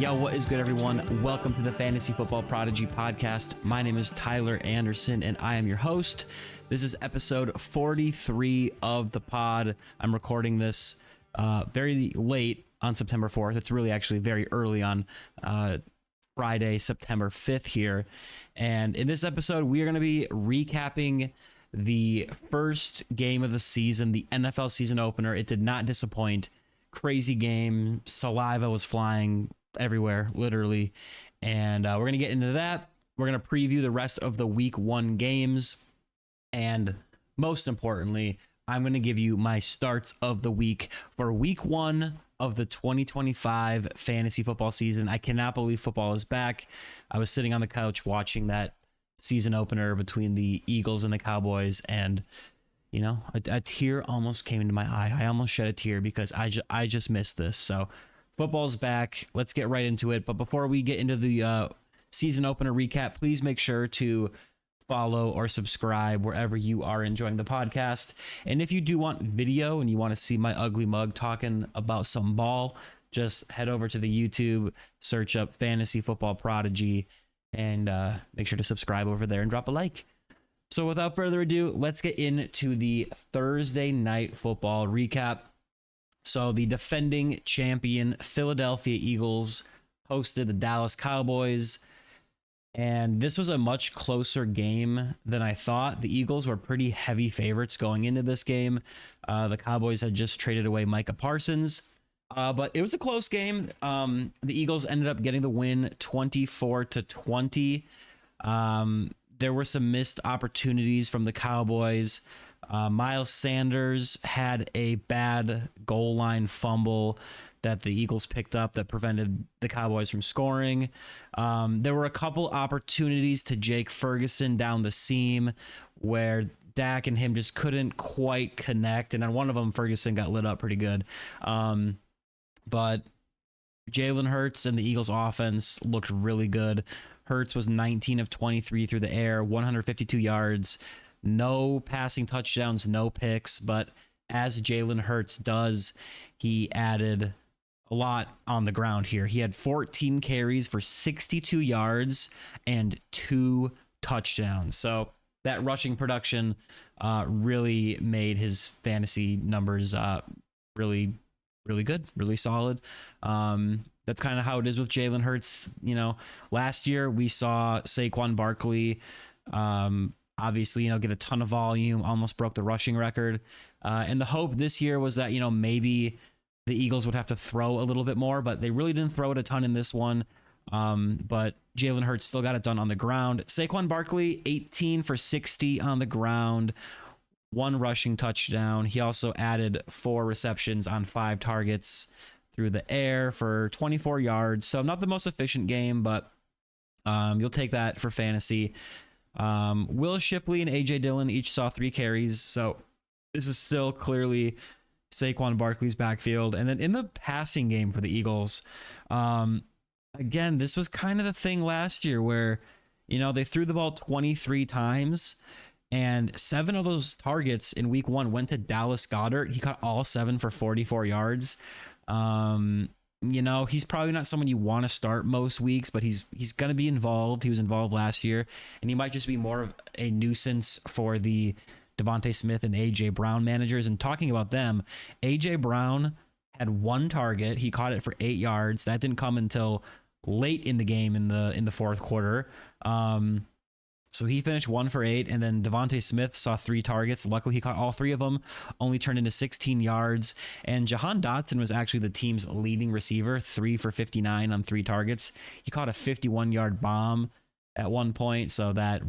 Yo, what is good, everyone? Welcome to the Fantasy Football Prodigy podcast. My name is Tyler Anderson, and I am your host. This is episode 43 of the pod. I'm recording this very late on September 4th. It's really actually very early on Friday, September 5th here. And in this episode, we are going to be recapping the first game of the season, the NFL season opener. It did not disappoint. Crazy game. Saliva was flying everywhere, literally. And we're going to get into that. We're going to preview the rest of the week one games. And most importantly, I'm going to give you my starts of the week for week one of the 2025 fantasy football season. I cannot believe football is back. I was sitting on the couch watching that season opener between the Eagles and the Cowboys, and you know, a tear almost came into my eye. I almost shed a tear because I just missed this. So football's back. Let's get right into it. But before we get into the season opener recap, please make sure to follow or subscribe wherever you are enjoying the podcast. And if you do want video and you want to see my ugly mug talking about some ball, just head over to the YouTube, search up Fantasy Football Prodigy, and make sure to subscribe over there and drop a like. So without further ado, let's get into the Thursday night football recap. So the defending champion Philadelphia Eagles hosted the Dallas Cowboys, and this was a much closer game than I thought. The Eagles were pretty heavy favorites going into this game. The Cowboys had just traded away Micah Parsons, but it was a close game. The Eagles ended up getting the win 24-20. There were some missed opportunities from the Cowboys. Miles Sanders had a bad goal line fumble that the Eagles picked up that prevented the Cowboys from scoring. There were a couple opportunities to Jake Ferguson down the seam where Dak and him just couldn't quite connect. And on one of them, Ferguson got lit up pretty good. But Jalen Hurts and the Eagles offense looked really good. Hurts was 19 of 23 through the air, 152 yards, no passing touchdowns, no picks. But as Jalen Hurts does, he added a lot on the ground here. He had 14 carries for 62 yards and 2 touchdowns. So that rushing production really made his fantasy numbers really good, really solid. That's kind of how it is with Jalen Hurts. You know, last year we saw Saquon Barkley, obviously, get a ton of volume, almost broke the rushing record. And the hope this year was that, maybe the Eagles would have to throw a little bit more, but they really didn't throw it a ton in this one. But Jalen Hurts still got it done on the ground. Saquon Barkley, 18 for 60 on the ground, 1 rushing touchdown. He also added 4 receptions on 5 targets through the air for 24 yards. So not the most efficient game, but you'll take that for fantasy. Will Shipley and AJ Dillon each saw 3 carries. So this is still clearly Saquon Barkley's backfield. And then in the passing game for the Eagles, again, this was kind of the thing last year where, they threw the ball 23 times. And 7 of those targets in week 1 went to Dallas Goedert. He caught all 7 for 44 yards. He's probably not someone you want to start most weeks, but he's going to be involved. He was involved last year, and he might just be more of a nuisance for the Devontae Smith and AJ Brown managers. And talking about them, AJ Brown had 1 target. He caught it for 8 yards. That didn't come until late in the game in the fourth quarter. So he finished 1 for 8, and then Devontae Smith saw 3 targets. Luckily, he caught all 3 of them, only turned into 16 yards. And Jahan Dotson was actually the team's leading receiver, 3 for 59 on 3 targets. He caught a 51-yard bomb at one point, so that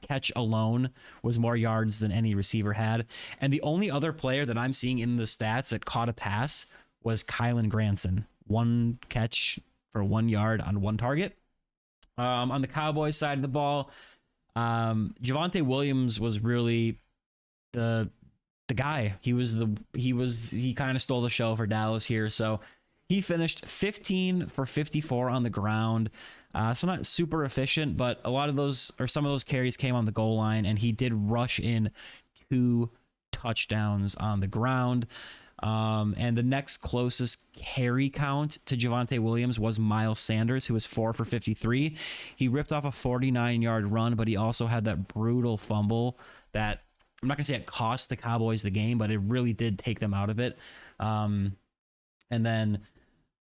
catch alone was more yards than any receiver had. And the only other player that I'm seeing in the stats that caught a pass was Kylen Granson. 1 catch for 1 yard on 1 target. On the Cowboys side of the ball, Javonte Williams was really the guy. He kind of stole the show for Dallas here. So he finished 15 for 54 on the ground. So not super efficient, but some of those carries came on the goal line, and he did rush in 2 touchdowns on the ground. And the next closest carry count to Javonte Williams was Miles Sanders, who was 4 for 53. He ripped off a 49-yard run, but he also had that brutal fumble that, I'm not going to say it cost the Cowboys the game, but it really did take them out of it. And then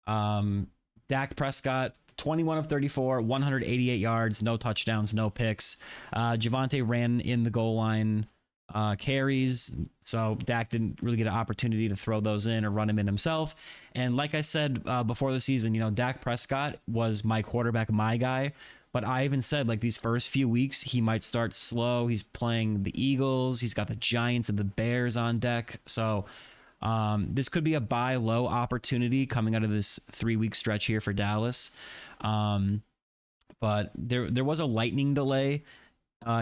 Dak Prescott, 21 of 34, 188 yards, no touchdowns, no picks. Javonte ran in the goal line carries, so Dak didn't really get an opportunity to throw those in or run him in himself. And like I said before the season, Dak Prescott was my quarterback, my guy. But I even said, like, these first few weeks, he might start slow. He's playing the Eagles. He's got the Giants and the Bears on deck. So this could be a buy low opportunity coming out of this 3-week stretch here for Dallas. But there was a lightning delay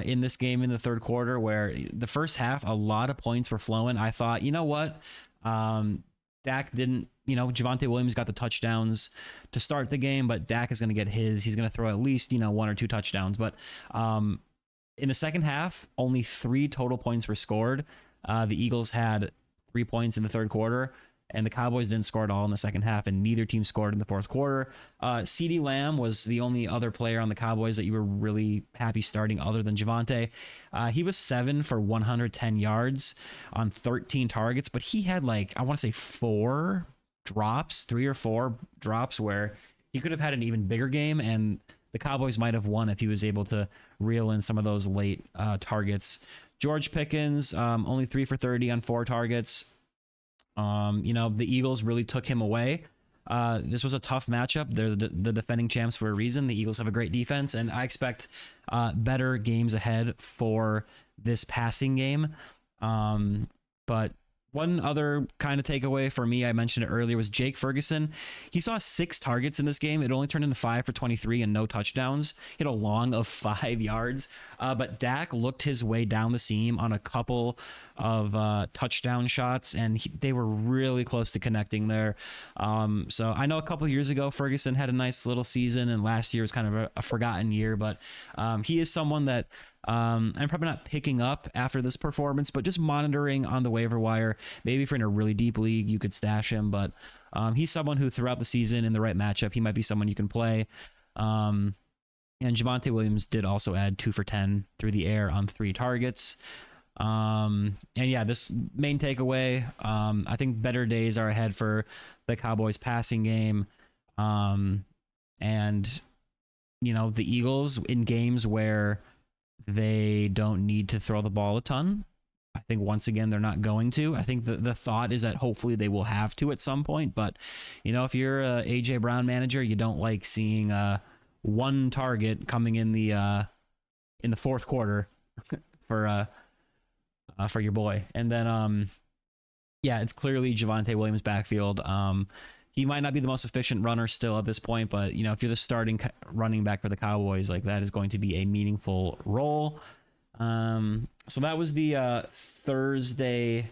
in this game in the third quarter where the first half, a lot of points were flowing. I thought, you know what? Dak didn't, Javonte Williams got the touchdowns to start the game, but Dak is going to get his. He's going to throw at least, 1 or 2 touchdowns. But in the second half, only 3 total points were scored. The Eagles had 3 points in the third quarter, and the Cowboys didn't score at all in the second half, and neither team scored in the fourth quarter. CeeDee Lamb was the only other player on the Cowboys that you were really happy starting other than Javonte. He was 7 for 110 yards on 13 targets, but he had I want to say 3 or 4 drops where he could have had an even bigger game, and the Cowboys might have won if he was able to reel in some of those late targets. George Pickens, only 3 for 30 on 4 targets. The Eagles really took him away. This was a tough matchup. They're the defending champs for a reason. The Eagles have a great defense, and I expect better games ahead for this passing game. But one other kind of takeaway for me, I mentioned it earlier, was Jake Ferguson. He saw 6 targets in this game. It only turned into 5 for 23 and no touchdowns. He had a long of 5 yards. But Dak looked his way down the seam on a couple of touchdown shots, and they were really close to connecting there. So I know a couple of years ago, Ferguson had a nice little season, and last year was kind of a forgotten year. But he is someone that I'm probably not picking up after this performance, but just monitoring on the waiver wire. Maybe if you're in a really deep league, you could stash him, but he's someone who throughout the season in the right matchup, he might be someone you can play. And Javonte Williams did also add 2 for 10 through the air on 3 targets. And yeah, this main takeaway, I think better days are ahead for the Cowboys passing game. And the Eagles in games where they don't need to throw the ball a ton, I think once again they're not going to. I think the thought is that hopefully they will have to at some point. But if you're a AJ Brown manager, you don't like seeing 1 target coming in the fourth quarter for your boy. And then it's clearly Javonte Williams' backfield. He might not be the most efficient runner still at this point, but if you're the starting running back for the Cowboys, that is going to be a meaningful role. So that was the Thursday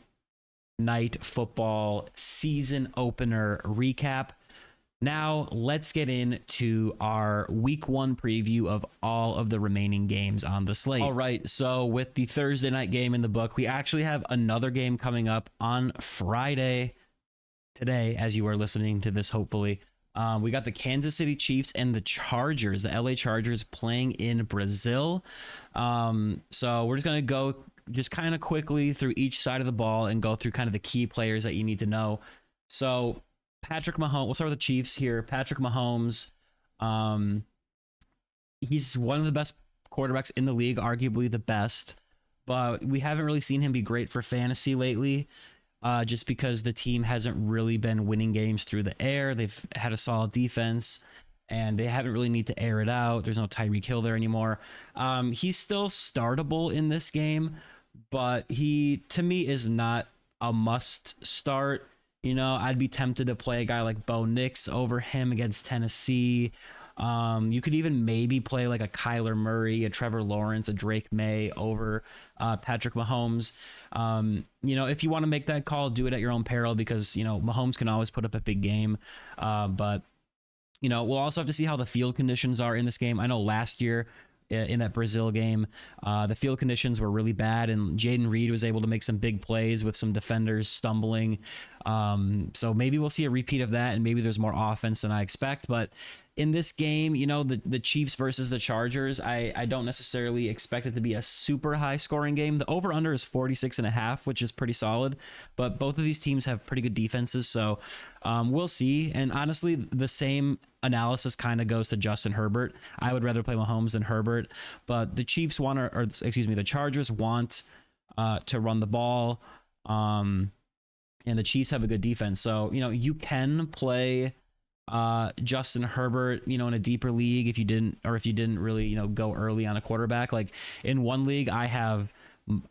night football season opener recap. Now let's get into our week 1 preview of all of the remaining games on the slate. All right, so with the Thursday night game in the book, we actually have another game coming up on Friday. Today, as you are listening to this, hopefully, we got the Kansas City Chiefs and the Chargers, the LA Chargers, playing in Brazil. So we're just going to go just kind of quickly through each side of the ball and go through kind of the key players that you need to know. So Patrick Mahomes, we'll start with the Chiefs here. Patrick Mahomes, he's one of the best quarterbacks in the league, arguably the best, but we haven't really seen him be great for fantasy lately. Just because the team hasn't really been winning games through the air. They've had a solid defense, and they haven't really need to air it out. There's no Tyreek Hill there anymore. He's still startable in this game, but he, to me, is not a must start. I'd be tempted to play a guy like Bo Nix over him against Tennessee. You could even maybe play like a Kyler Murray, a Trevor Lawrence, a Drake May over Patrick Mahomes. If you want to make that call, do it at your own peril because, Mahomes can always put up a big game. But we'll also have to see how the field conditions are in this game. I know last year in that Brazil game. The field conditions were really bad, and Jaden Reed was able to make some big plays with some defenders stumbling. So maybe we'll see a repeat of that, and maybe there's more offense than I expect. But in this game, the Chiefs versus the Chargers, I don't necessarily expect it to be a super high scoring game. The over under is 46.5, which is pretty solid, but both of these teams have pretty good defenses. So we'll see. And honestly, the same analysis kind of goes to Justin Herbert. I would rather play Mahomes than Herbert, but the Chiefs the Chargers want to run the ball. And the Chiefs have a good defense. So, you can play Justin Herbert, in a deeper league if you didn't really, go early on a quarterback. Like in one league, I have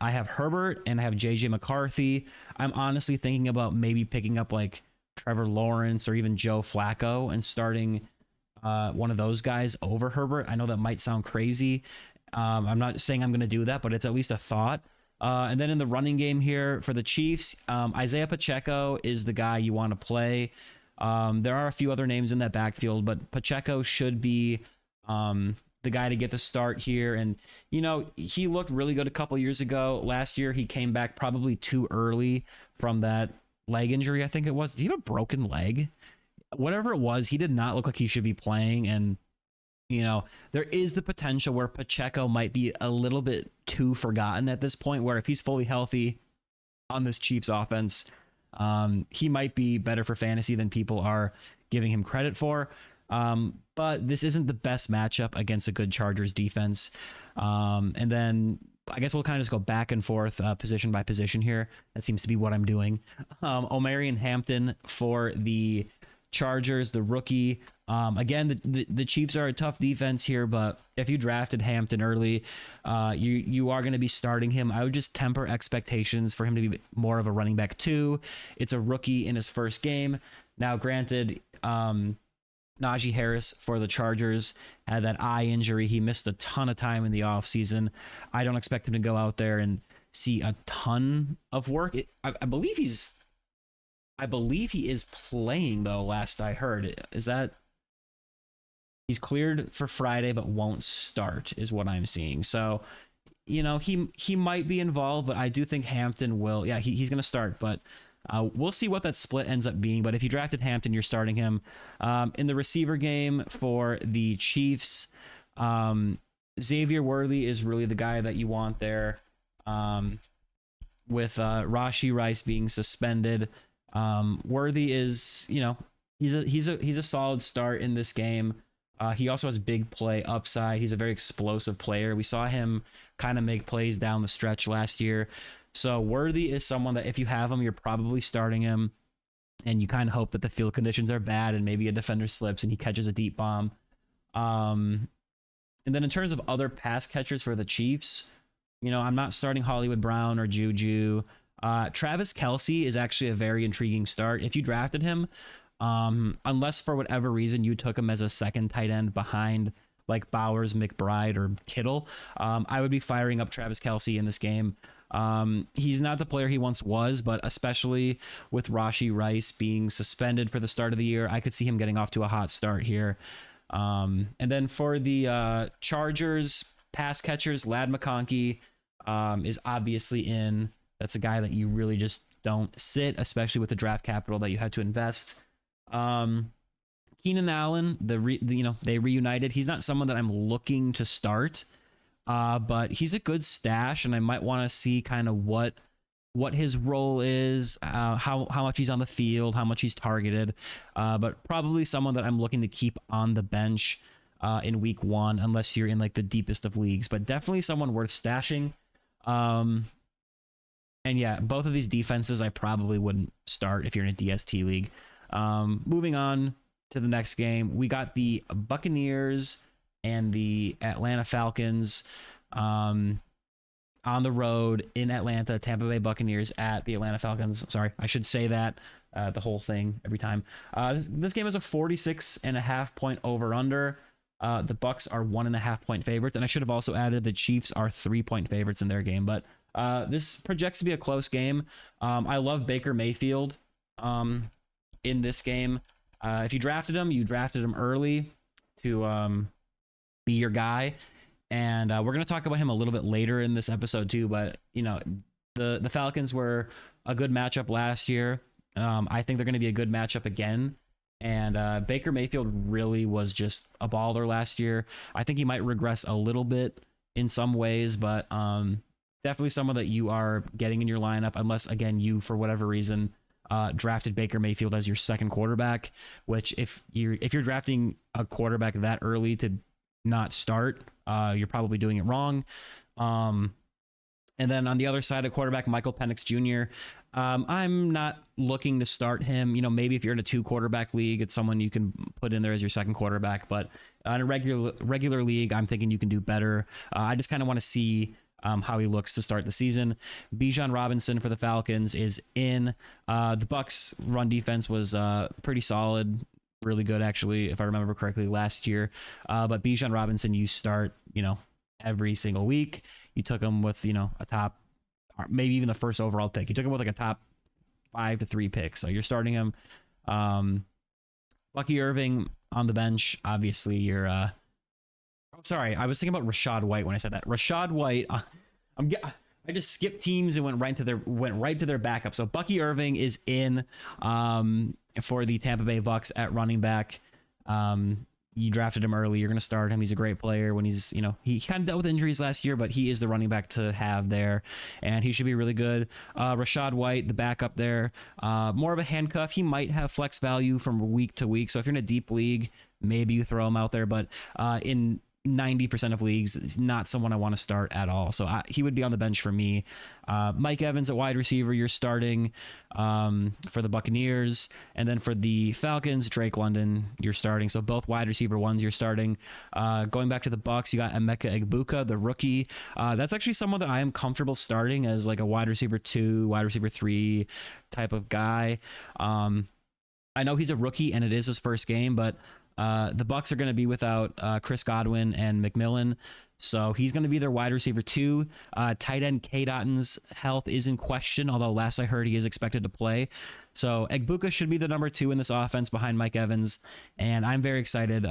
Herbert and I have JJ McCarthy. I'm honestly thinking about maybe picking up like Trevor Lawrence or even Joe Flacco and starting one of those guys over Herbert. I know that might sound crazy. I'm not saying I'm going to do that, but it's at least a thought. And then in the running game here for the Chiefs, Isaiah Pacheco is the guy you want to play. There are a few other names in that backfield, but Pacheco should be the guy to get the start here. And, he looked really good a couple years ago. Last year, he came back probably too early from that leg injury, I think it was. Did he have a broken leg? Whatever it was, he did not look like he should be playing. And, there is the potential where Pacheco might be a little bit too forgotten at this point, where if he's fully healthy on this Chiefs offense, he might be better for fantasy than people are giving him credit for. But this isn't the best matchup against a good Chargers defense. And then I guess we'll kind of just go back and forth position by position here. That seems to be what I'm doing. Omarion Hampton for the Chargers, the rookie. Again, the Chiefs are a tough defense here, but if you drafted Hampton early, you are going to be starting him. I would just temper expectations for him to be more of a running back too. It's a rookie in his first game. Now, granted, Najee Harris for the Chargers had that eye injury. He missed a ton of time in the offseason. I don't expect him to go out there and see a ton of work. I believe he is playing, though, last I heard. Is that... He's cleared for Friday, but won't start, is what I'm seeing. So, he might be involved, but I do think Hampton will. Yeah, he's going to start, but we'll see what that split ends up being. But if you drafted Hampton, you're starting him. In the receiver game for the Chiefs, Xavier Worthy is really the guy that you want there. With Rashee Rice being suspended, Worthy is, he's a solid start in this game. He also has big play upside. He's a very explosive player. We saw him kind of make plays down the stretch last year. So Worthy is someone that if you have him, you're probably starting him, and you kind of hope that the field conditions are bad and maybe a defender slips and he catches a deep bomb. And then in terms of other pass catchers for the Chiefs, I'm not starting Hollywood Brown or Juju. Travis Kelce is actually a very intriguing start. If you drafted him, unless for whatever reason you took him as a second tight end behind like Bowers, McBride, or Kittle, I would be firing up Travis Kelce in this game. He's not the player he once was, but especially with Rashee Rice being suspended for the start of the year, I could see him getting off to a hot start here. And then for the Chargers pass catchers, Ladd McConkey is obviously in. That's a guy that you really just don't sit, especially with the draft capital that you had to invest. Keenan Allen, they reunited. He's not someone that I'm looking to start, but he's a good stash, and I might want to see kind of what his role is, how much he's on the field, how much he's targeted, but probably someone that I'm looking to keep on the bench in week 1, unless you're in like the deepest of leagues, but definitely someone worth stashing. And yeah, both of these defenses I probably wouldn't start if you're in a DST league. Moving on to the next game, we got the Buccaneers and the Atlanta Falcons on the road in Atlanta. Tampa Bay Buccaneers at the Atlanta Falcons. Sorry, I should say that the whole thing every time. This game is a 46.5 point over under. The Bucs are 1.5 point favorites, and I should have also added the Chiefs are 3 point favorites in their game, but this projects to be a close game. I love Baker Mayfield in this game. If you drafted him early to be your guy. And we're going to talk about him a little bit later in this episode too. But, you know, the Falcons were a good matchup last year. I think they're going to be a good matchup again. And Baker Mayfield really was just a baller last year. I think he might regress a little bit in some ways, but definitely someone that you are getting in your lineup, unless, again, you, for whatever reason, drafted Baker Mayfield as your second quarterback, which if you're drafting a quarterback that early to not start, you're probably doing it wrong. And then on the other side of quarterback, Michael Penix Jr., I'm not looking to start him. You know, maybe if you're in a 2-quarterback league, it's someone you can put in there as your second quarterback. But on a regular league, I'm thinking you can do better. I just kind of want to see how he looks to start the season. Bijan Robinson for the Falcons is in. The Bucs run defense was pretty solid, really good actually, if I remember correctly, last year. But Bijan Robinson, you start, you know, every single week. You took him with, you know, a top, maybe even the first overall pick. You took him with like a top 5 to 3 pick. So you're starting him. Bucky Irving on the bench. Obviously, you're. Sorry, I was thinking about Rachaad White when I said that. Rachaad White. I just skipped teams and went right to their backup. So Bucky Irving is in for the Tampa Bay Bucs at running back. You drafted him early. You're going to start him. He's a great player when he's, you know, he kind of dealt with injuries last year, but he is the running back to have there, and he should be really good. Rachaad White, the backup there, more of a handcuff. He might have flex value from week to week. So if you're in a deep league, maybe you throw him out there, but in 90% of leagues, he's not someone I want to start at all. So he would be on the bench for me. Mike Evans at wide receiver, you're starting for the Buccaneers. And then for the Falcons, Drake London, you're starting. So both wide receiver ones you're starting. Going back to the Bucs, you got Emeka Egbuka, the rookie. That's actually someone that I am comfortable starting as like a wide receiver 2, wide receiver 3 type of guy. I know he's a rookie and it is his first game, but the Bucs are going to be without Chris Godwin and McMillan, so he's going to be their wide receiver 2. Tight end K. Dotton's health is in question, although last I heard he is expected to play. So Egbuka should be the number 2 in this offense behind Mike Evans, and I'm very excited.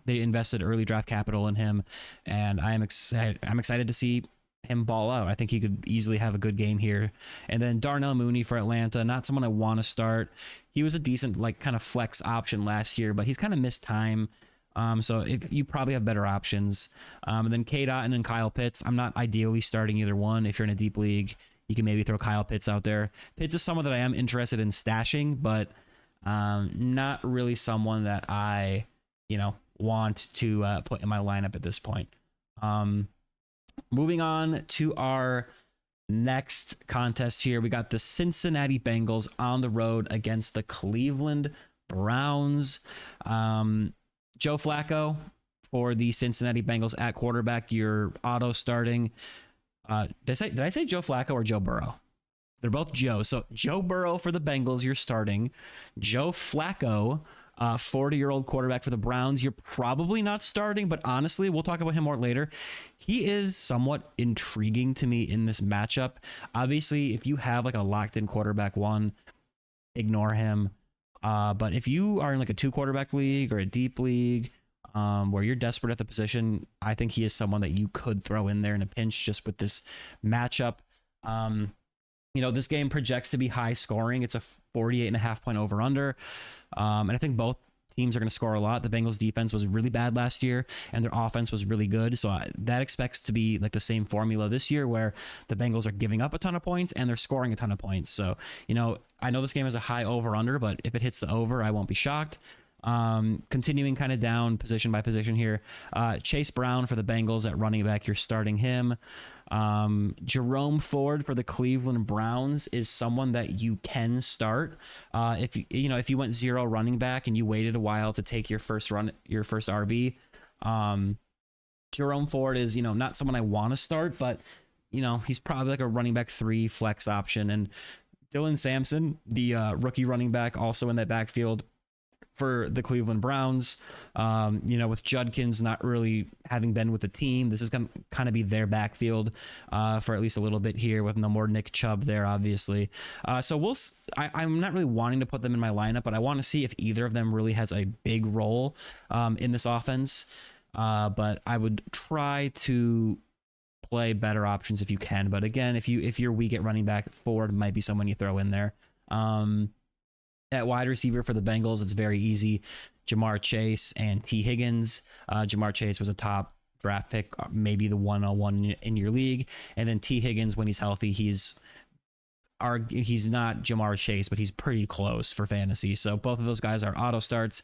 They invested early draft capital in him, and I'm excited to see him ball out. I think he could easily have a good game here. And then Darnell Mooney for Atlanta, not someone I want to start. He was a decent like kind of flex option last year, but he's kind of missed time. So if you probably have better options. And then K. Dotton and Kyle Pitts, I'm not ideally starting either one. If you're in a deep league, you can maybe throw Kyle Pitts out there. Pitts is someone that I am interested in stashing, but not really someone that I, you know, want to put in my lineup at this point. Moving on to our next contest here, we got the Cincinnati Bengals on the road against the Cleveland Browns. Joe Flacco for the Cincinnati Bengals at quarterback. You're auto starting. Did I say Joe Flacco or Joe Burrow? They're both Joe. So Joe Burrow for the Bengals, you're starting. Joe Flacco, 40-year-old quarterback for the Browns, you're probably not starting, but honestly, we'll talk about him more later. He is somewhat intriguing to me in this matchup. Obviously, if you have like a locked-in quarterback 1, ignore him. But if you are in like a 2-quarterback league or a deep league where you're desperate at the position, I think he is someone that you could throw in there in a pinch just with this matchup. You know, this game projects to be high scoring. It's a 48.5 point over under. And I think both teams are going to score a lot. The Bengals defense was really bad last year and their offense was really good. So that expects to be like the same formula this year where the Bengals are giving up a ton of points and they're scoring a ton of points. So, you know, I know this game is a high over under, but if it hits the over, I won't be shocked. Continuing kind of down position by position here. Chase Brown for the Bengals at running back. You're starting him. Jerome Ford for the Cleveland Browns is someone that you can start. If you went 0 running back and you waited a while to take your first RB, Jerome Ford is, you know, not someone I want to start, but you know, he's probably like a running back 3 flex option. And Dylan Sampson, the rookie running back, also in that backfield for the Cleveland Browns. You know, with Judkins not really having been with the team, this is going to kind of be their backfield for at least a little bit here with no more Nick Chubb there, obviously. So I'm not really wanting to put them in my lineup, but I want to see if either of them really has a big role in this offense. but I would try to play better options if you can. But again, if you're weak at running back, Ford might be someone you throw in there. At wide receiver for the Bengals, it's very easy. Jamar Chase and T. Higgins. Jamar Chase was a top draft pick, maybe the 101 in your league. And then T. Higgins, when he's healthy, he's not Jamar Chase, but he's pretty close for fantasy. So both of those guys are auto starts.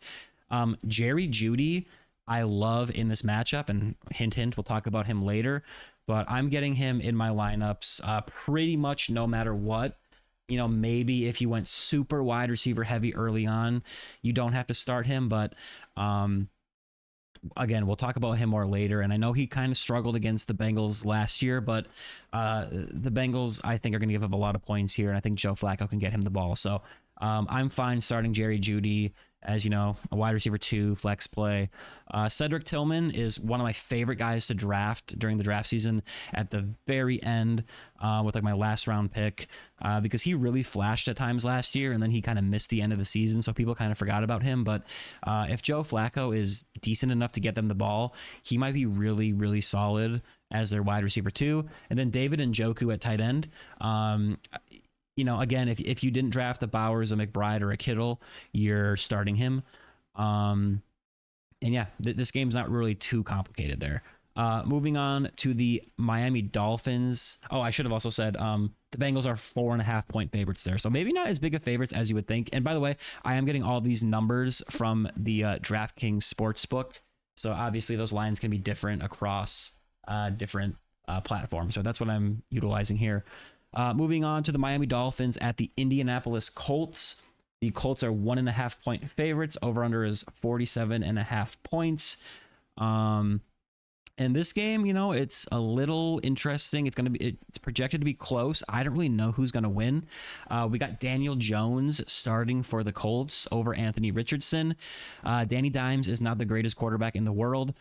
Jerry Jeudy, I love in this matchup, and hint, hint, we'll talk about him later. But I'm getting him in my lineups pretty much no matter what. Maybe if you went super wide receiver heavy early on, you don't have to start him. But again, we'll talk about him more later. And I know he kind of struggled against the Bengals last year, but the Bengals, I think, are going to give up a lot of points here. And I think Joe Flacco can get him the ball. So I'm fine starting Jerry Jeudy as, a wide receiver 2 flex play. Cedric Tillman is one of my favorite guys to draft during the draft season at the very end with like my last round pick because he really flashed at times last year, and then he kind of missed the end of the season, so people kind of forgot about him. But if Joe Flacco is decent enough to get them the ball, he might be really, really solid as their wide receiver 2. And then David Njoku at tight end. Again, if you didn't draft a Bowers, a McBride, or a Kittle, you're starting him. And yeah, this game's not really too complicated there. Moving on to the Miami Dolphins. Oh, I should have also said the Bengals are 4.5 point favorites there. So maybe not as big of favorites as you would think. And by the way, I am getting all these numbers from the DraftKings Sportsbook. So obviously those lines can be different across different platforms. So that's what I'm utilizing here. Moving on to the Miami Dolphins at the Indianapolis Colts. The Colts are 1.5 point favorites. Over under is 47.5 points. And this game, it's a little interesting. It's projected to be close. I don't really know who's going to win. We got Daniel Jones starting for the Colts over Anthony Richardson. Danny Dimes is not the greatest quarterback in the world,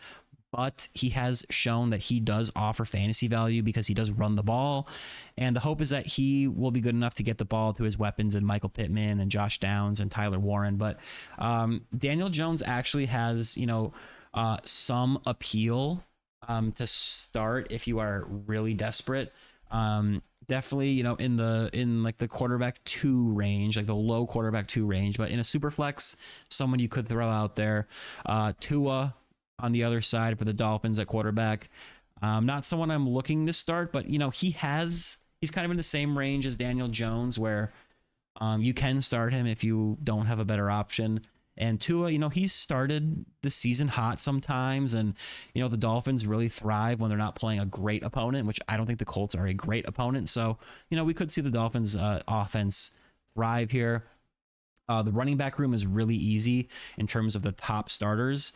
but he has shown that he does offer fantasy value because he does run the ball. And the hope is that he will be good enough to get the ball to his weapons and Michael Pittman and Josh Downs and Tyler Warren. But Daniel Jones actually has, some appeal to start if you are really desperate. Definitely, in like the quarterback 2 range, like the low quarterback 2 range, but in a super flex, someone you could throw out there. Tua on the other side for the Dolphins at quarterback. Not someone I'm looking to start, but he's kind of in the same range as Daniel Jones where you can start him if you don't have a better option. And Tua, he's started the season hot sometimes, and the Dolphins really thrive when they're not playing a great opponent, which I don't think the Colts are a great opponent. So, we could see the Dolphins offense thrive here. The running back room is really easy in terms of the top starters.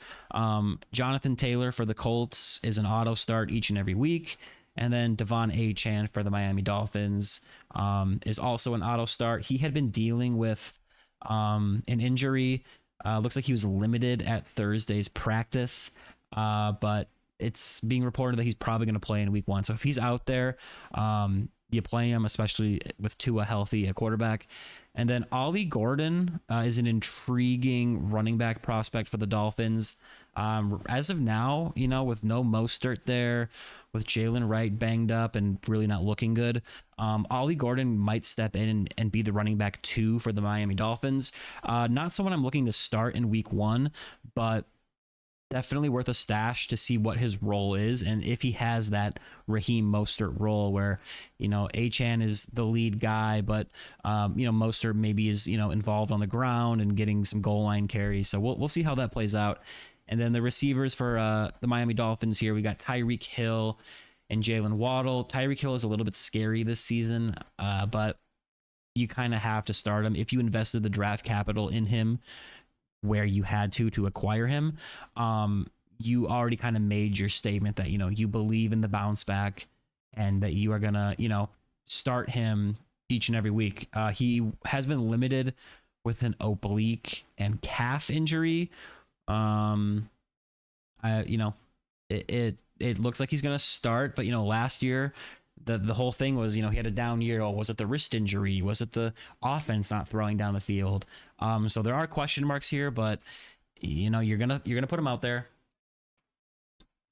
Jonathan Taylor for the Colts is an auto start each and every week. And then Devon Achane for the Miami Dolphins is also an auto start. He had been dealing with an injury. Looks like he was limited at Thursday's practice, but it's being reported that he's probably going to play in week 1. So if he's out there, you play him, especially with Tua healthy at quarterback. And then Ollie Gordon is an intriguing running back prospect for the Dolphins. As of now, with no Mostert there, with Jalen Wright banged up and really not looking good, Ollie Gordon might step in and be the running back 2 for the Miami Dolphins. Not someone I'm looking to start in week 1, but definitely worth a stash to see what his role is and if he has that Raheem Mostert role where, Achane is the lead guy, but, Mostert maybe is, involved on the ground and getting some goal line carries. So we'll see how that plays out. And then the receivers for the Miami Dolphins here, we got Tyreek Hill and Jalen Waddle. Tyreek Hill is a little bit scary this season, but you kind of have to start him. If you invested the draft capital in him, where you had to acquire him, you already kind of made your statement that, you believe in the bounce back and that you are going to, start him each and every week. He has been limited with an oblique and calf injury. It looks like he's going to start, but, last year, the whole thing was, he had a down year. Oh, was it the wrist injury? Was it the offense not throwing down the field? So there are question marks here, but you're gonna put him out there.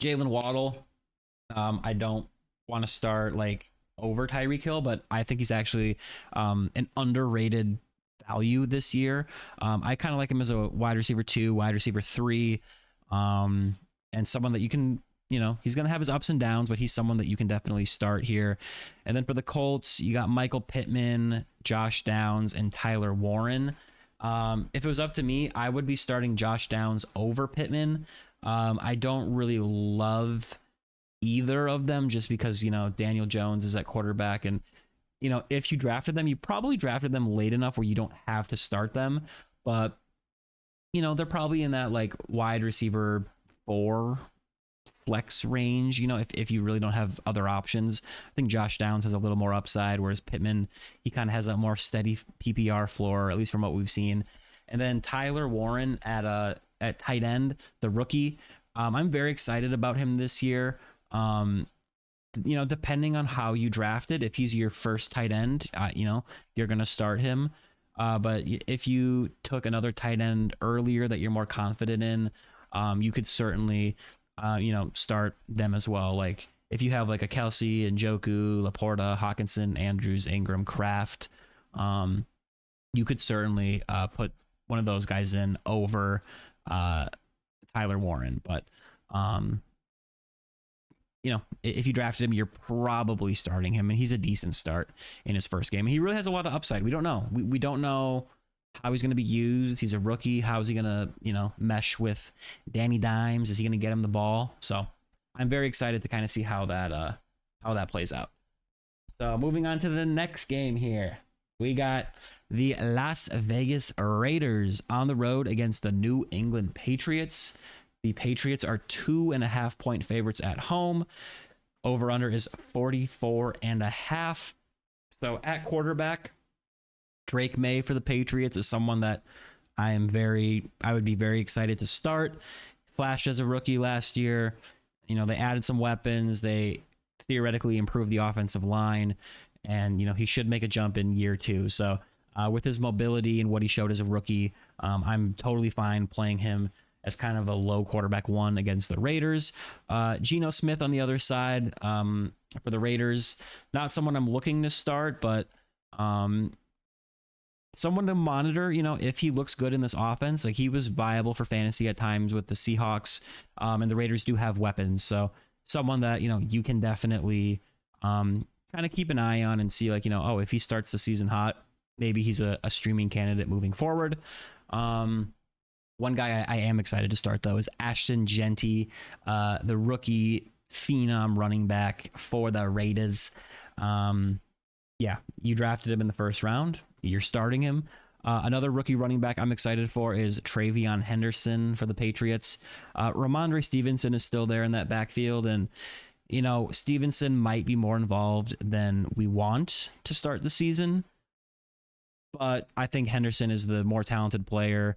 Jalen Waddle, I don't want to start like over Tyreek Hill, but I think he's actually an underrated value this year. I kind of like him as a wide receiver 2, wide receiver 3, and someone that you can, he's going to have his ups and downs, but he's someone that you can definitely start here. And then for the Colts, you got Michael Pittman, Josh Downs, and Tyler Warren. If it was up to me, I would be starting Josh Downs over Pittman. I don't really love either of them just because, Daniel Jones is at quarterback. And, if you drafted them, you probably drafted them late enough where you don't have to start them. But, they're probably in that like wide receiver 4 flex range, if you really don't have other options. I think Josh Downs has a little more upside, whereas Pittman, he kind of has that more steady PPR floor, at least from what we've seen. And then Tyler Warren at tight end, the rookie. I'm very excited about him this year. Depending on how you drafted, if he's your first tight end, you're going to start him. But if you took another tight end earlier that you're more confident in, you could certainly, start them as well. Like if you have like a Kelsey, Njoku, Laporta, Hawkinson, Andrews, Ingram, Kraft, you could certainly put one of those guys in over Tyler Warren. But if you drafted him, you're probably starting him, and he's a decent start in his first game. He really has a lot of upside. We don't know. We don't know how he's going to be used. He's a rookie. How is he going to, mesh with Danny Dimes? Is he going to get him the ball? So I'm very excited to kind of see how that plays out. So moving on to the next game here, we got the Las Vegas Raiders on the road against the New England Patriots. The Patriots are 2.5 point favorites at home. Over under is 44.5. So at quarterback, Drake Maye for the Patriots is someone that I would be very excited to start. Flashed as a rookie last year. They added some weapons. They theoretically improved the offensive line, and he should make a jump in year 2. So with his mobility and what he showed as a rookie, I'm totally fine playing him as kind of a low quarterback 1 against the Raiders. Geno Smith on the other side for the Raiders, not someone I'm looking to start, but someone to monitor, if he looks good in this offense. Like he was viable for fantasy at times with the Seahawks, and the Raiders do have weapons. So someone that, you can definitely kind of keep an eye on and see like, if he starts the season hot, maybe he's a streaming candidate moving forward. One guy I am excited to start, though, is Ashton Genty, the rookie phenom running back for the Raiders. You drafted him in the first round. You're starting him. Another rookie running back I'm excited for is Travion Henderson for the Patriots. Ramondre Stevenson is still there in that backfield, and Stevenson might be more involved than we want to start the season, but I think Henderson is the more talented player.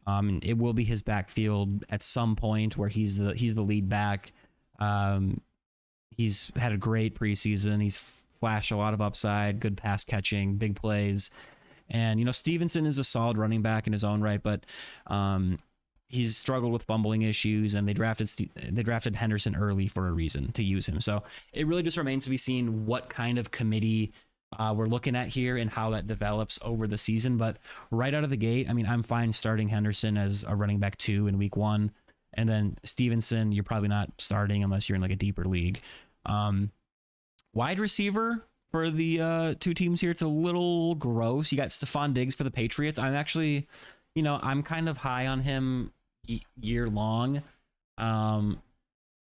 It will be his backfield at some point where he's the lead back. He's had a great preseason. He's flashed a lot of upside, good pass catching, big plays. And, Stevenson is a solid running back in his own right, but he's struggled with fumbling issues, and they drafted Henderson early for a reason, to use him. So it really just remains to be seen what kind of committee we're looking at here and how that develops over the season. But right out of the gate, I'm fine starting Henderson as a running back 2 in week 1. And then Stevenson, you're probably not starting unless you're in like a deeper league. Wide receiver for the 2 teams here, it's a little gross. You got Stephon Diggs for the Patriots. I'm actually, I'm kind of high on him year long.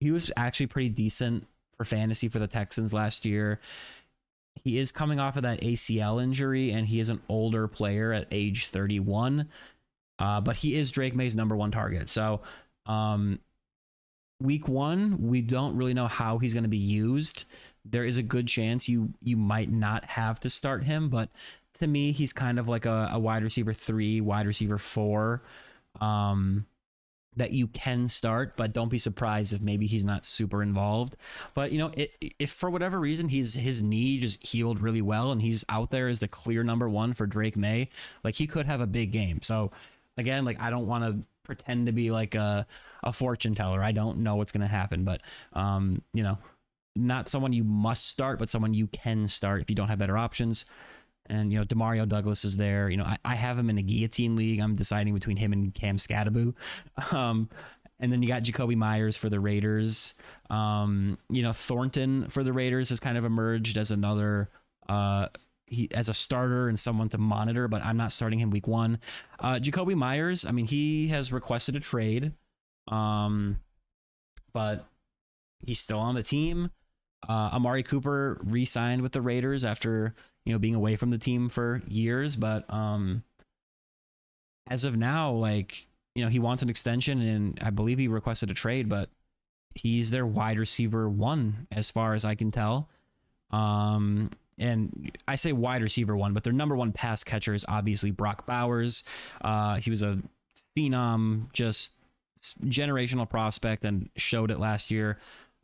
He was actually pretty decent for fantasy for the Texans last year. He is coming off of that ACL injury, and he is an older player at age 31. But he is Drake May's number 1 target. So week 1, we don't really know how he's going to be used. There is a good chance you might not have to start him, but to me, he's kind of like a wide receiver 3, wide receiver 4 that you can start, but don't be surprised if maybe he's not super involved. But, if for whatever reason his knee just healed really well and he's out there as the clear number 1 for Drake Maye, like he could have a big game. So again, like I don't want to pretend to be like a fortune teller. I don't know what's going to happen, but you know, not someone you must start, but someone you can start if you don't have better options. And, you know, Demario Douglas is there. You know, I have him in a guillotine league. I'm deciding between him and Cam Scadaboo. And then you got Jacoby Myers for the Raiders. You know, Thornton for the Raiders has kind of emerged as another, as a starter and someone to monitor, but I'm not starting him week 1. Jacoby Myers, I mean, he has requested a trade, but he's still on the team. Amari Cooper re-signed with the Raiders after, you know, being away from the team for years, but as of now, like, you know, he wants an extension, and I believe he requested a trade, but he's their wide receiver 1 as far as I can tell. And I say wide receiver 1, but their number 1 pass catcher is obviously Brock Bowers. He was a phenom, just generational prospect, and showed it last year.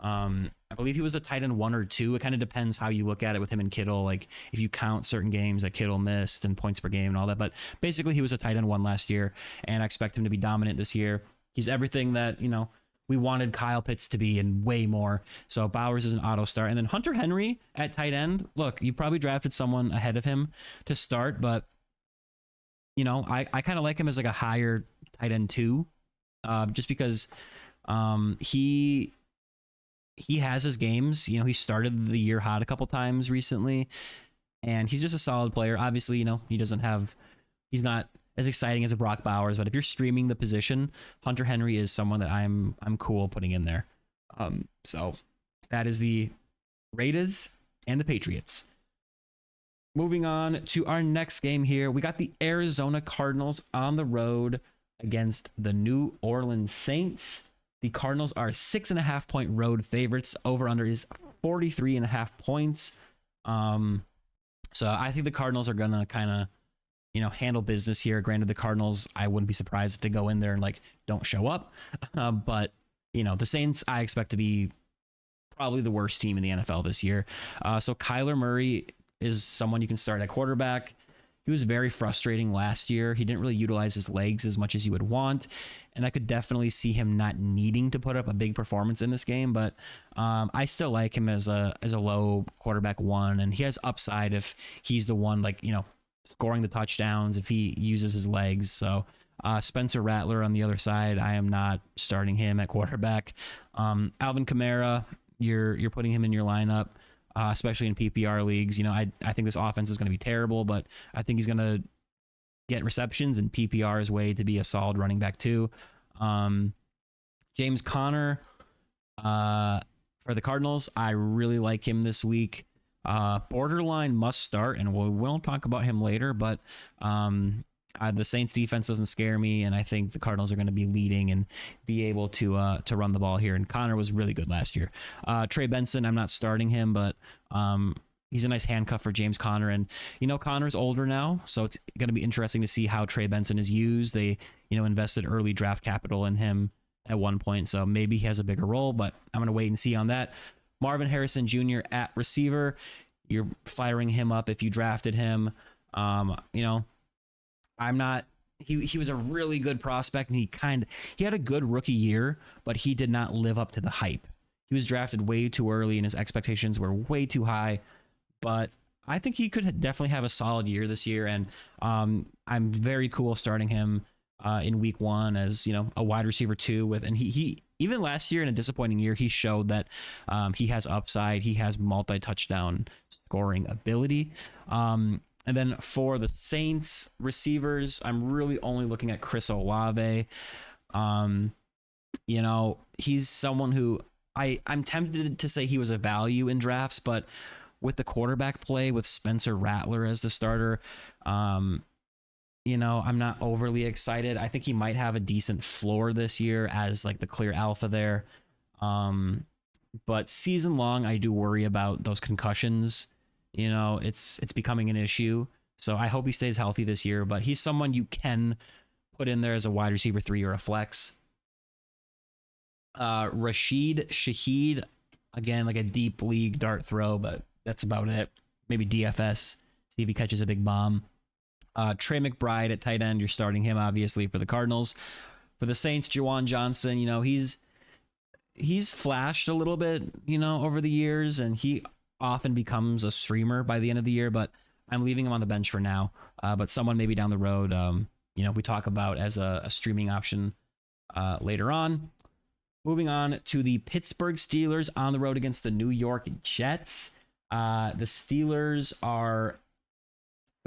I believe he was the tight end 1 or 2. It kind of depends how you look at it with him and Kittle. Like if you count certain games that Kittle missed and points per game and all that, but basically he was a tight end 1 last year, and I expect him to be dominant this year. He's everything that, you know, we wanted Kyle Pitts to be and way more. So Bowers is an auto start. And then Hunter Henry at tight end. Look, you probably drafted someone ahead of him to start, but you know, I kind of like him as like a higher tight end 2, just because he has his games. You know, he started the year hot a couple times recently, and he's just a solid player. Obviously, you know, he's not as exciting as a Brock Bowers, but if you're streaming the position, Hunter Henry is someone that I'm cool putting in there. So that is the Raiders and the Patriots. Moving on to our next game here, we got the Arizona Cardinals on the road against the New Orleans Saints. The Cardinals are 6.5 point road favorites. Over under is 43.5 points. So I think the Cardinals are gonna kind of, you know, handle business here. Granted, the Cardinals, I wouldn't be surprised if they go in there and like don't show up. But you know, the Saints, I expect to be probably the worst team in the NFL this year. So Kyler Murray is someone you can start at quarterback. He was very frustrating last year. He didn't really utilize his legs as much as you would want, and I could definitely see him not needing to put up a big performance in this game. But I still like him as a low quarterback 1, and he has upside if he's the one, like, you know, scoring the touchdowns if he uses his legs. So Spencer Rattler on the other side, I am not starting him at quarterback. Alvin Kamara, you're putting him in your lineup. Especially in PPR leagues. You know, I think this offense is going to be terrible, but I think he's going to get receptions, and PPR's way to be a solid running back too. James Conner for the Cardinals, I really like him this week. Borderline must start, and we'll talk about him later, but the Saints defense doesn't scare me, and I think the Cardinals are going to be leading and be able to run the ball here. And Connor was really good last year. Trey Benson, I'm not starting him, but he's a nice handcuff for James Conner. And, you know, Connor's older now, so it's going to be interesting to see how Trey Benson is used. They, you know, invested early draft capital in him at one point, so maybe he has a bigger role, but I'm going to wait and see on that. Marvin Harrison Jr. at receiver. You're firing him up if you drafted him. You know, I'm not. He was a really good prospect, and he had a good rookie year, but he did not live up to the hype. He was drafted way too early, and his expectations were way too high. But I think he could definitely have a solid year this year, and I'm very cool starting him in week 1 as, you know, a wide receiver 2 and he even last year in a disappointing year, he showed that he has upside. He has multi-touchdown scoring ability. And then for the Saints receivers, I'm really only looking at Chris Olave. You know, he's someone who I'm tempted to say he was a value in drafts, but with the quarterback play with Spencer Rattler as the starter, you know, I'm not overly excited. I think he might have a decent floor this year as like the clear alpha there. But season long, I do worry about those concussions. You know, it's becoming an issue. So I hope he stays healthy this year, but he's someone you can put in there as a wide receiver 3 or a flex. Rashid Shaheed, again, like a deep league dart throw, but that's about it. Maybe DFS, see if he catches a big bomb. Trey McBride at tight end, you're starting him obviously for the Cardinals. For the Saints, Juwan Johnson, he's flashed a little bit, over the years, and he often becomes a streamer by the end of the year, but I'm leaving him on the bench for now. But someone maybe down the road, we talk about as a streaming option later on. Moving on to the Pittsburgh Steelers on the road against the New York Jets. The Steelers are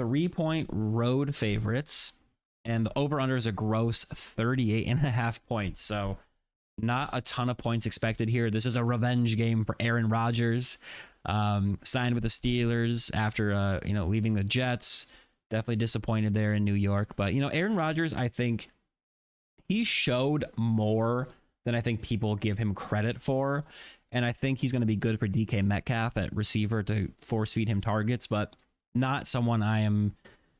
3-point road favorites, and the over-under is a gross 38.5 points. So not a ton of points expected here. This is a revenge game for Aaron Rodgers. Signed with the Steelers after, leaving the Jets. Definitely disappointed there in New York. But, Aaron Rodgers, I think he showed more than I think people give him credit for. And I think he's going to be good for DK Metcalf at receiver to force feed him targets, but not someone I am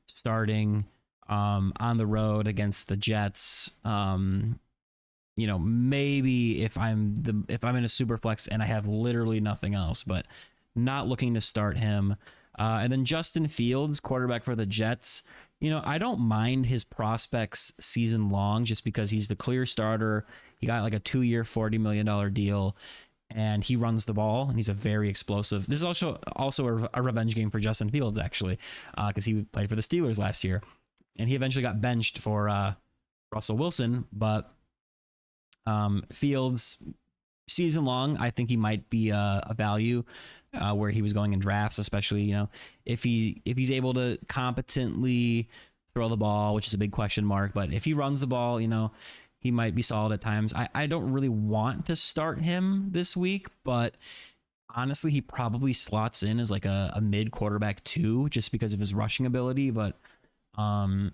starting on the road against the Jets. Maybe if I'm in a super flex and I have literally nothing else, but not looking to start him. And then Justin Fields, quarterback for the Jets. I don't mind his prospects season long just because he's the clear starter. He got like a 2-year, $40 million deal, and he runs the ball, and he's a very explosive. This is also a revenge game for Justin Fields, actually, because he played for the Steelers last year, and he eventually got benched for Russell Wilson. But Fields, season long, I think he might be a value where he was going in drafts, especially if he's able to competently throw the ball, which is a big question mark. But if he runs the ball, he might be solid at times. I don't really want to start him this week, but honestly, he probably slots in as like a mid quarterback too, just because of his rushing ability. But I'm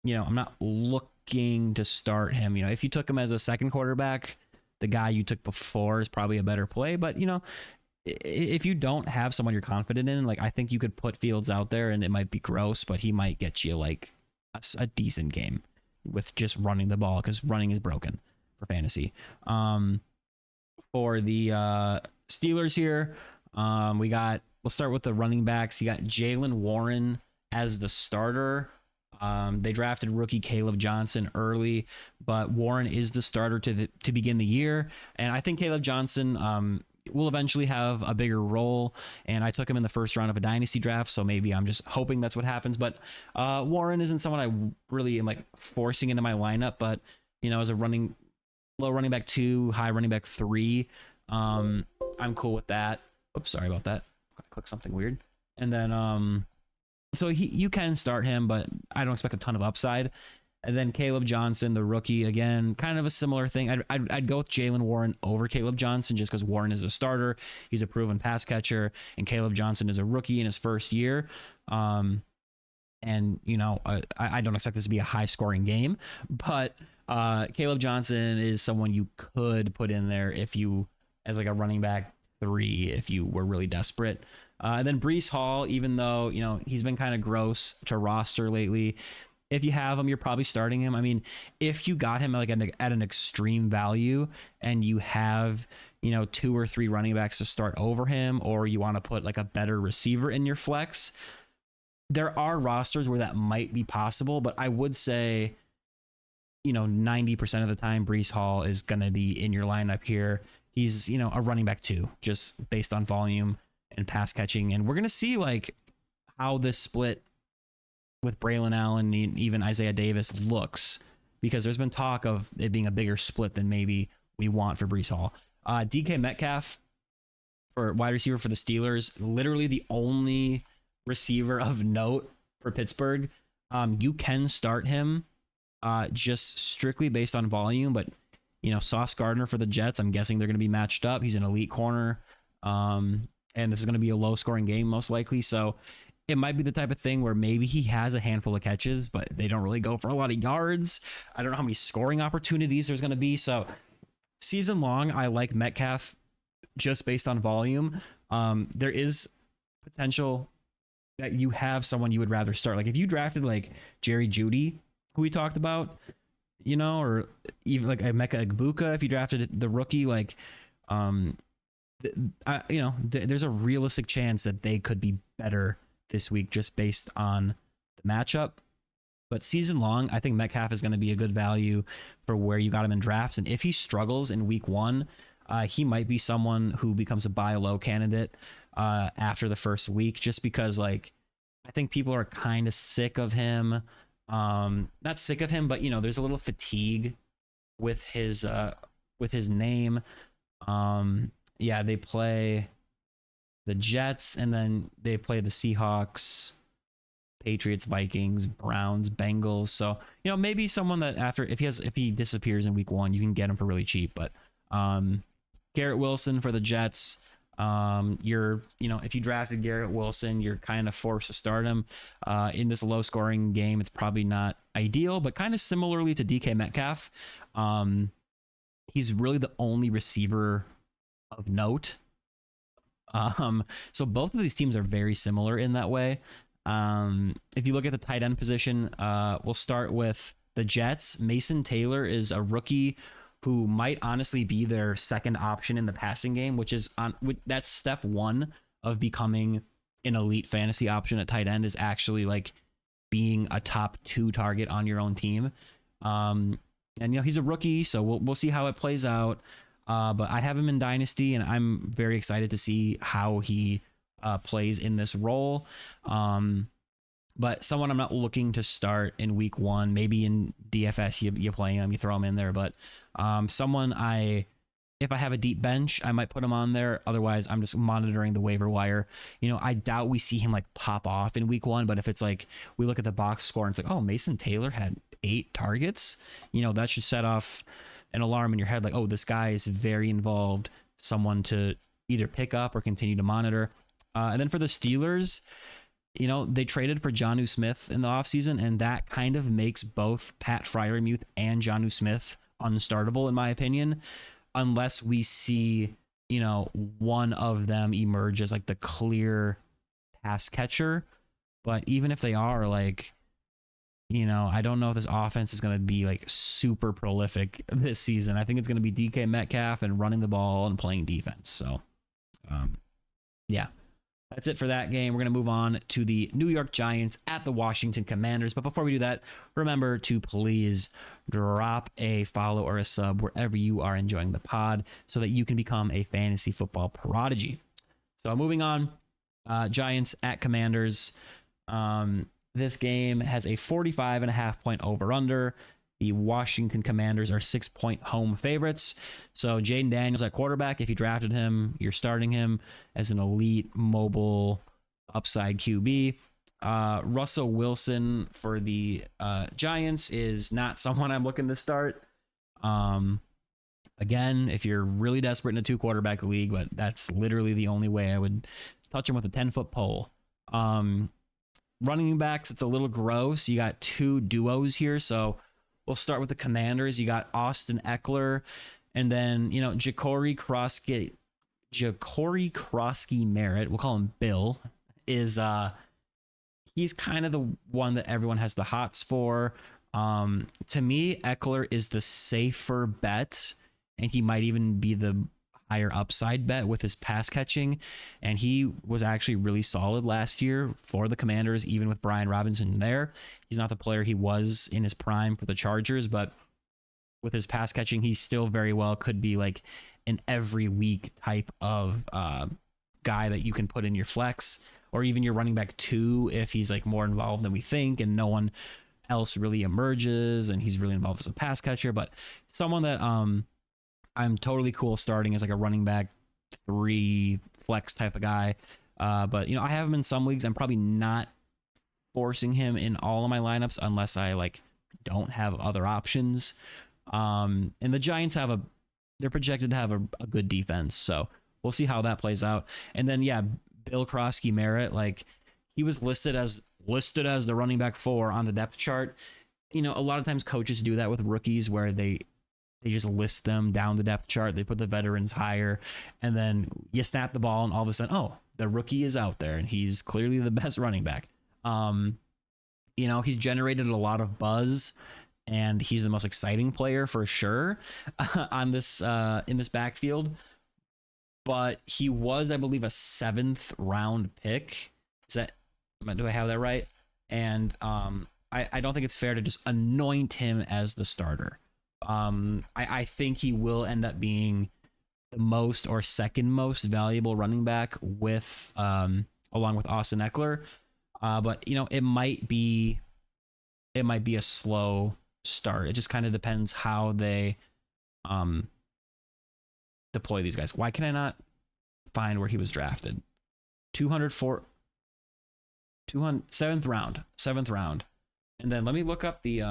not looking to start him. If you took him as a second quarterback, the guy you took before is probably a better play. But if you don't have someone you're confident in, like I think you could put Fields out there, and it might be gross, but he might get you like a decent game with just running the ball, because running is broken for fantasy. For the Steelers here, we'll start with the running backs. You got Jaylen Warren as the starter. They drafted rookie Caleb Johnson early, but Warren is the starter to begin the year. And I think Caleb Johnson will eventually have a bigger role. And I took him in the first round of a dynasty draft, so maybe I'm just hoping that's what happens. But Warren isn't someone I really am like forcing into my lineup. But as a low running back 2, high running back 3, I'm cool with that. Oops, sorry about that. I clicked something weird. And then so you can start him, but I don't expect a ton of upside. And then Caleb Johnson, the rookie, again, kind of a similar thing. I'd go with Jaylen Warren over Caleb Johnson just because Warren is a starter. He's a proven pass catcher, and Caleb Johnson is a rookie in his first year. I don't expect this to be a high-scoring game, but Caleb Johnson is someone you could put in there as like a running back 3 if you were really desperate. And then Breece Hall, even though he's been kind of gross to roster lately, if you have him, you're probably starting him. I mean, if you got him like at an extreme value and you have 2 or 3 running backs to start over him, or you want to put like a better receiver in your flex, there are rosters where that might be possible. But I would say 90% of the time Breece Hall is going to be in your lineup here. He's a running back 2 just based on volume and pass catching. And we're going to see like how this split with Braylon Allen and even Isaiah Davis looks, because there's been talk of it being a bigger split than maybe we want for Breece Hall. DK Metcalf for wide receiver for the Steelers, literally the only receiver of note for Pittsburgh. You can start him just strictly based on volume, but Sauce Gardner for the Jets, I'm guessing they're going to be matched up. He's an elite corner. And this is going to be a low scoring game most likely. So it might be the type of thing where maybe he has a handful of catches, but they don't really go for a lot of yards. I don't know how many scoring opportunities there's going to be. So season long, I like Metcalf just based on volume. There is potential that you have someone you would rather start. Like if you drafted like Jerry Jeudy, who we talked about, or even like Emeka Egbuka, if you drafted the rookie, like, there's a realistic chance that they could be better this week just based on the matchup. But season long, I think Metcalf is going to be a good value for where you got him in drafts. And if he struggles in week 1, he might be someone who becomes a buy low candidate after the first week, just because like I think people are kind of sick of him. Not sick of him, but there's a little fatigue with his name. They play the Jets, and then they play the Seahawks, Patriots, Vikings, Browns, Bengals. So, maybe someone that if he disappears in week 1, you can get him for really cheap. But Garrett Wilson for the Jets. If you drafted Garrett Wilson, you're kind of forced to start him in this low scoring game. It's probably not ideal, but kind of similarly to DK Metcalf, he's really the only receiver of note. So both of these teams are very similar in that way. If you look at the tight end position, we'll start with the Jets. Mason Taylor is a rookie who might honestly be their second option in the passing game, that's step 1 of becoming an elite fantasy option at tight end, is actually like being a top 2 target on your own team. And he's a rookie, so we'll see how it plays out. But I have him in Dynasty, and I'm very excited to see how he plays in this role. But someone I'm not looking to start in week 1. Maybe in DFS you play him, you throw him in there. But someone if I have a deep bench, I might put him on there. Otherwise, I'm just monitoring the waiver wire. I doubt we see him like pop off in week 1. But if it's like we look at the box score and it's like, oh, Mason Taylor had 8 targets, that should set off an alarm in your head. Like, oh, this guy is very involved. Someone to either pick up or continue to monitor. And then for the Steelers, they traded for Jonnu Smith in the offseason, and that kind of makes both Pat Freiermuth and Jonnu Smith unstartable, in my opinion, unless we see, one of them emerge as like the clear pass catcher. But even if they are, like, I don't know if this offense is going to be like super prolific this season. I think it's going to be DK Metcalf and running the ball and playing defense. So, yeah. That's it for that game. We're going to move on to the New York Giants at the Washington Commanders. But before we do that, remember to please drop a follow or a sub wherever you are enjoying the pod so that you can become a fantasy football prodigy. So moving on, Giants at Commanders. This game has a 45.5 point over-under. The Washington Commanders are 6-point home favorites. So Jaden Daniels at quarterback. If you drafted him, you're starting him as an elite mobile upside QB. Russell Wilson for the Giants is not someone I'm looking to start. Again, if you're really desperate in a 2-quarterback league, but that's literally the only way I would touch him with a 10-foot pole. Running backs, it's a little gross. You got 2 duos here, so we'll start with the Commanders. You got Austin Eckler, and then, Ja'Cory Krosky Merritt, we'll call him Bill, is he's kind of the one that everyone has the hots for. To me, Eckler is the safer bet, and he might even be the higher upside bet with his pass catching. And he was actually really solid last year for the Commanders, even with Brian Robinson there. He's not the player he was in his prime for the Chargers, but with his pass catching, he still very well could be like an every week type of guy that you can put in your flex, or even your running back 2 if he's like more involved than we think and no one else really emerges and he's really involved as a pass catcher. But someone that I'm totally cool starting as like a running back 3 flex type of guy. But I have him in some leagues. I'm probably not forcing him in all of my lineups unless I like don't have other options. And the Giants they're projected to have a good defense, so we'll see how that plays out. And then Bill Krosky Merritt, like he was listed as the running back 4 on the depth chart. A lot of times coaches do that with rookies where they just list them down the depth chart. They put the veterans higher, and then you snap the ball, and all of a sudden, oh, the rookie is out there, and he's clearly the best running back. He's generated a lot of buzz, and he's the most exciting player for sure on this in this backfield. But he was, I believe, a 7th round pick. Do I have that right? And I don't think it's fair to just anoint him as the starter. I think he will end up being the most or second most valuable running back with along with Austin Eckler. But you know, it might be a slow start. It just kind of depends how they deploy these guys. Why can I not find where he was drafted? 7th round. And then let me look up the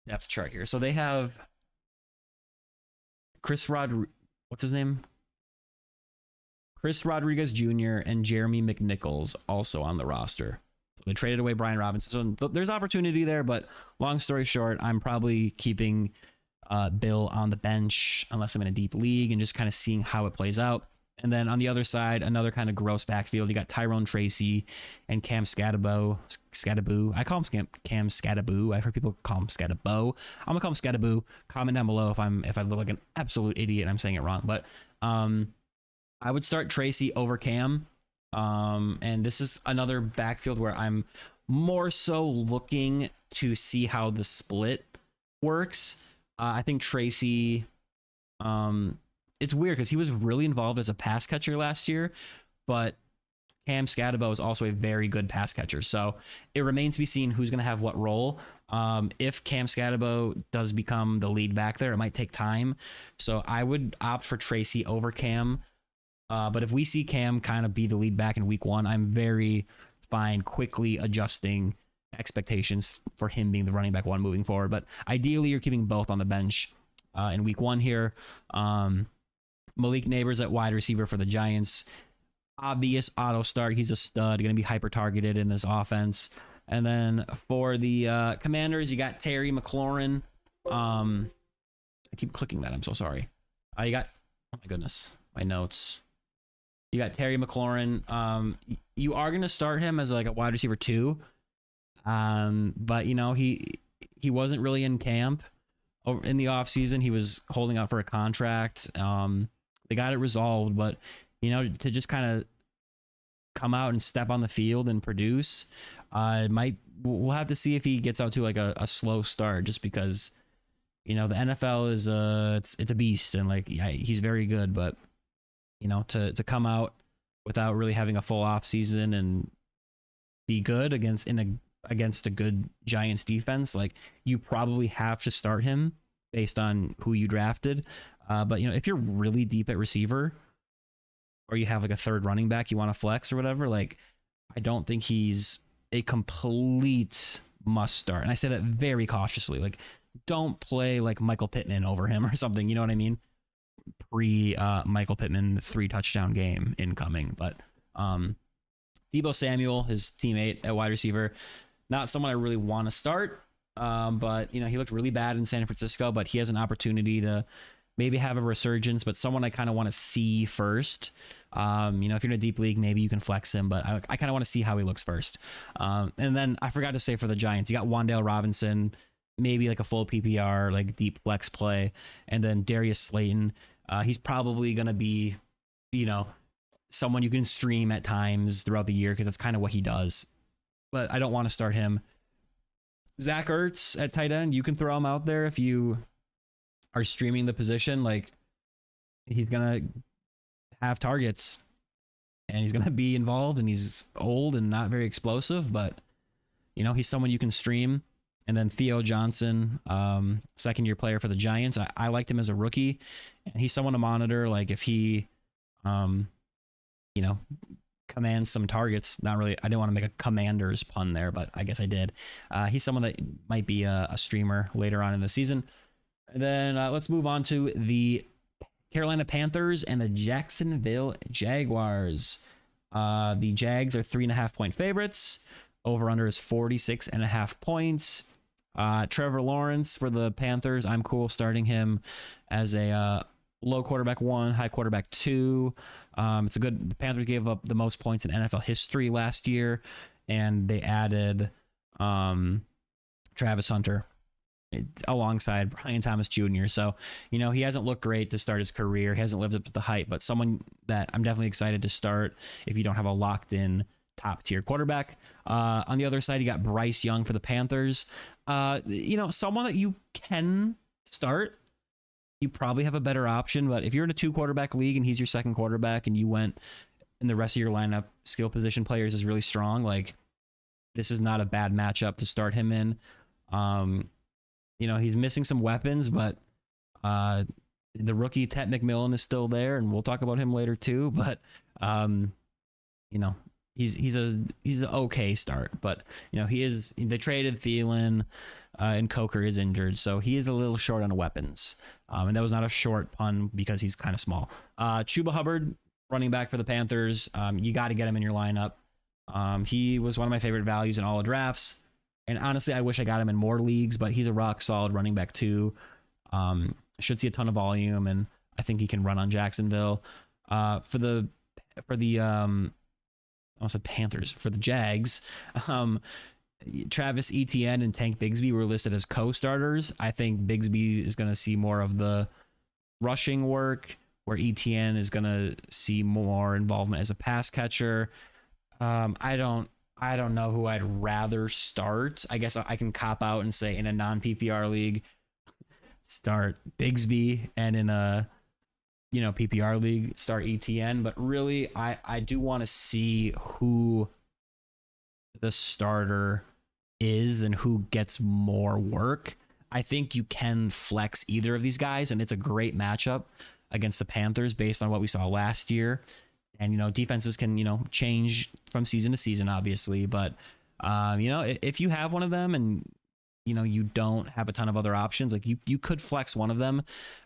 depth chart here. So they have what's his name? Chris Rodriguez Jr. and Jeremy McNichols also on the roster. So they traded away Brian Robinson. So there's opportunity there, but long story short, I'm probably keeping Bill on the bench unless I'm in a deep league and just kind of seeing how it plays out. And then on the other side, another kind of gross backfield. You got Tyrone Tracy and Cam Skattebo. I call him Cam Skattebo. I've heard people call him Skattebo. I'm gonna call him Skattebo. Comment down below if I look like an absolute idiot and I'm saying it wrong. But I would start Tracy over Cam. And this is another backfield where I'm more so looking to see how the split works. I think Tracy, it's weird because he was really involved as a pass catcher last year, but Cam Skattebo is also a very good pass catcher. So it remains to be seen who's going to have what role. If Cam Skattebo does become the lead back there, it might take time. So I would opt for Tracy over Cam. But if we see Cam kind of be the lead back in week 1, I'm very fine quickly adjusting expectations for him being the running back 1 moving forward. But ideally, you're keeping both on the bench in week 1 here. Malik Neighbors at wide receiver for the Giants. Obvious auto start. He's a stud. Going to be hyper targeted in this offense. And then for the Commanders, you got Terry McLaurin. I keep clicking that. I'm so sorry. Oh my goodness, my notes. You got Terry McLaurin. You are going to start him as like a wide receiver 2. But you know, he wasn't really in camp over in the offseason. He was holding out for a contract. They got it resolved, but you know, to just kind of come out and step on the field and produce, we'll have to see if he gets out to like a slow start, just because, you know, the NFL is it's a beast, and like, yeah, he's very good, but you know, to come out without really having a full off season and be good against a good Giants defense, like, you probably have to start him based on who you drafted. But you know, if you're really deep at receiver, or you have like a third running back you want to flex or whatever, like, I don't think he's a complete must start. And I say that very cautiously. Like, don't play like Michael Pittman over him or something. You know what I mean? Pre Michael Pittman 3 touchdown game incoming. But Deebo Samuel, his teammate at wide receiver, not someone I really want to start. But you know, he looked really bad in San Francisco, but he has an opportunity to maybe have a resurgence, but someone I kind of want to see first. You know, if you're in a deep league, maybe you can flex him, but I kind of want to see how he looks first. And then I forgot to say for the Giants, you got Wan'Dale Robinson, maybe like a full PPR, like deep flex play. And then Darius Slayton, he's probably going to be, you know, someone you can stream at times throughout the year, because that's kind of what he does. But I don't want to start him. Zach Ertz at tight end, you can throw him out there if you are streaming the position. Like, he's gonna have targets and he's gonna be involved, and he's old and not very explosive, but you know, he's someone you can stream. And then Theo Johnson, 2nd-year player for the Giants. I liked him as a rookie, and he's someone to monitor. Like, if he you know, commands some targets. Not really, I didn't want to make a Commanders pun there, but I guess I did. He's someone that might be a streamer later on in the season. And then let's move on to the Carolina Panthers and the Jacksonville Jaguars. The Jags are 3.5-point favorites. Over under is 46.5 points. Trevor Lawrence for the Panthers, I'm cool starting him as a low quarterback 1, high quarterback 2. It's a good. The Panthers gave up the most points in NFL history last year, and they added Travis Hunter alongside Brian Thomas Jr. So, you know, he hasn't looked great to start his career. He hasn't lived up to the hype, but someone that I'm definitely excited to start if you don't have a locked in top tier quarterback. On the other side, you got Bryce Young for the Panthers. Someone that you can start. You probably have a better option, but if you're in a 2 quarterback league and he's your second quarterback and you went and the rest of your lineup skill position players is really strong, like this is not a bad matchup to start him in. He's missing some weapons, but the rookie Tet McMillan is still there, and we'll talk about him later too. But he's an okay start. But they traded Thielen, and Coker is injured, so he is a little short on weapons. And that was not a short pun because he's kind of small. Chuba Hubbard, running back for the Panthers. You got to get him in your lineup. He was one of my favorite values in all the drafts. And honestly, I wish I got him in more leagues, but he's a rock solid running back too. Should see a ton of volume, and I think he can run on Jacksonville. For the Panthers, for the Jags, Travis Etienne and Tank Bigsby were listed as co-starters. I think Bigsby is going to see more of the rushing work, where Etienne is going to see more involvement as a pass catcher. I don't know who I'd rather start. I guess I can cop out and say in a non-PPR league, start Bigsby, and in a PPR league, start Etienne. But really, I do want to see who the starter is and who gets more work. I think you can flex either of these guys, and it's a great matchup against the Panthers based on what we saw last year. And defenses can change from season to season, obviously, but if you have one of them and you don't have a ton of other options, like you could flex one of them.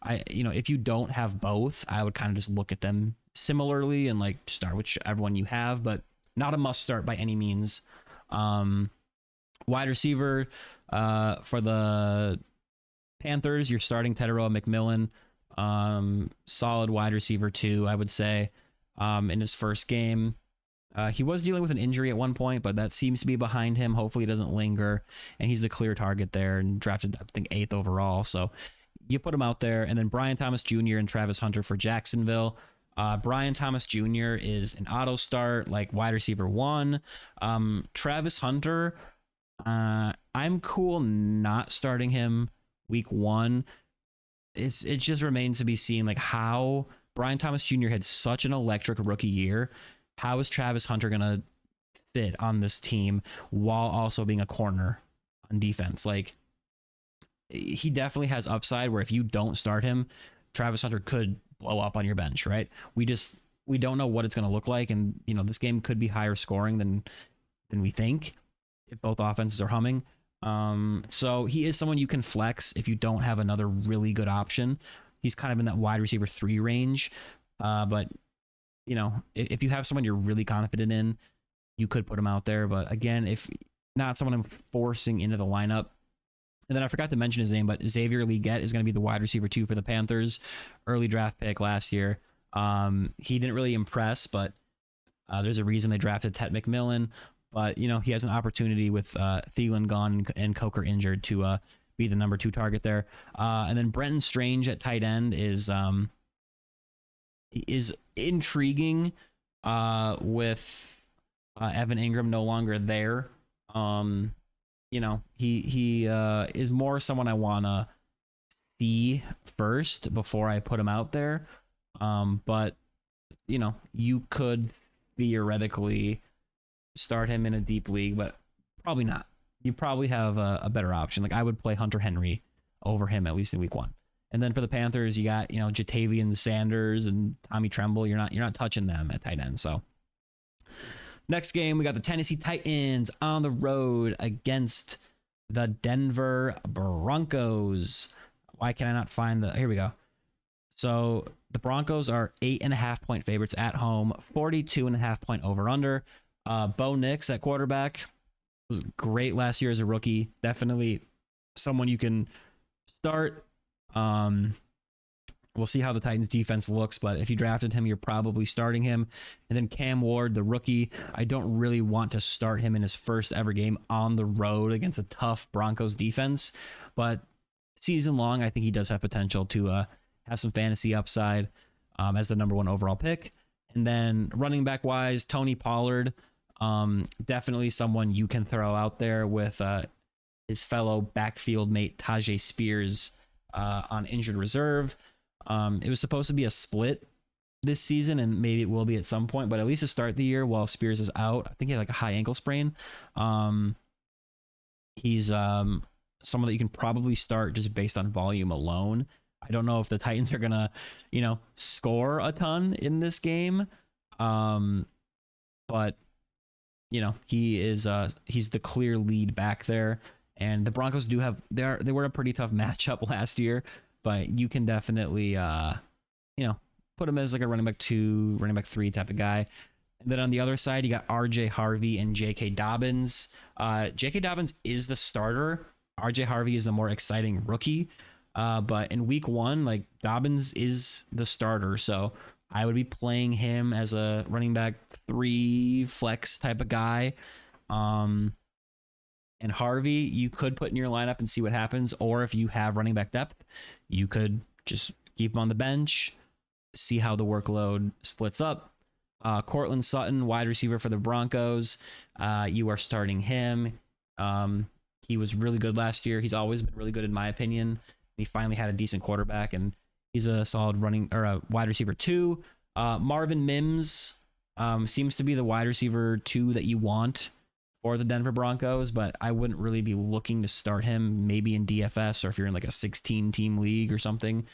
If you don't have both, I would kind of just look at them similarly and like start whichever one you have, but not a must start by any means. Wide receiver for the Panthers, you're starting Tetairoa McMillan. Solid wide receiver too, I would say. In his first game, he was dealing with an injury at one point, but that seems to be behind him. Hopefully it doesn't linger, and he's the clear target there, and drafted, I think, 8th overall. So you put him out there. And then Brian Thomas Jr. and Travis Hunter for Jacksonville. Brian Thomas Jr. is an auto start, like wide receiver 1. Travis Hunter, I'm cool not starting him week 1. It just remains to be seen, like, how Brian Thomas Jr. had such an electric rookie year. How is Travis Hunter going to fit on this team while also being a corner on defense? Like, he definitely has upside where if you don't start him, Travis Hunter could blow up on your bench, right? We don't know what it's going to look like. And, this game could be higher scoring than we think if both offenses are humming. So he is someone you can flex if you don't have another really good option. He's kind of in that wide receiver 3 range. But if you have someone you're really confident in, you could put him out there. But again, if not someone I'm forcing into the lineup. And then I forgot to mention his name, but Xavier Legette is going to be the wide receiver 2 for the Panthers. Early draft pick last year. He didn't really impress, but there's a reason they drafted Tet McMillan. But, he has an opportunity with Thielen gone and Coker injured to be the number 2 target there. And then Brenton Strange at tight end is intriguing with Evan Ingram no longer there. He is more someone I want to see first before I put him out there. But, you could theoretically start him in a deep league, but probably not. You probably have a better option. Like, I would play Hunter Henry over him, at least in week 1. And then for the Panthers, you got, Jatavian Sanders and Tommy Tremble. You're not touching them at tight end. So next game, we got the Tennessee Titans on the road against the Denver Broncos. Why can I not find here we go. So the Broncos are 8.5-point favorites at home, 42.5-point over under. Bo Nix at quarterback was great last year as a rookie. Definitely someone you can start. We'll see how the Titans defense looks, but if you drafted him, you're probably starting him. And then Cam Ward, the rookie, I don't really want to start him in his first ever game on the road against a tough Broncos defense, but season long, I think he does have potential to have some fantasy upside as the number 1 overall pick. And then running back wise, Tony Pollard, Definitely someone you can throw out there with his fellow backfield mate Tajay Spears on injured reserve. It was supposed to be a split this season, and maybe it will be at some point, but at least to start the year while Spears is out, I think he had like a high ankle sprain. He's someone that you can probably start just based on volume alone. I don't know if the Titans are gonna, score a ton in this game, but he's the clear lead back there. And the Broncos do have they were a pretty tough matchup last year, but you can definitely put him as like a running back 2, running back 3 type of guy. And then on the other side, you got RJ Harvey and J.K. Dobbins. J.K. Dobbins is the starter. RJ Harvey is the more exciting rookie. But in week 1, like, Dobbins is the starter. So I would be playing him as a running back 3 flex type of guy. And Harvey, you could put in your lineup and see what happens. Or if you have running back depth, you could just keep him on the bench, see how the workload splits up. Cortland Sutton, wide receiver for the Broncos. You are starting him. He was really good last year. He's always been really good in my opinion. He finally had a decent quarterback, and he's a solid a wide receiver 2. Marvin Mims seems to be the wide receiver 2 that you want for the Denver Broncos, but I wouldn't really be looking to start him maybe in DFS or if you're in like a 16-team league or something.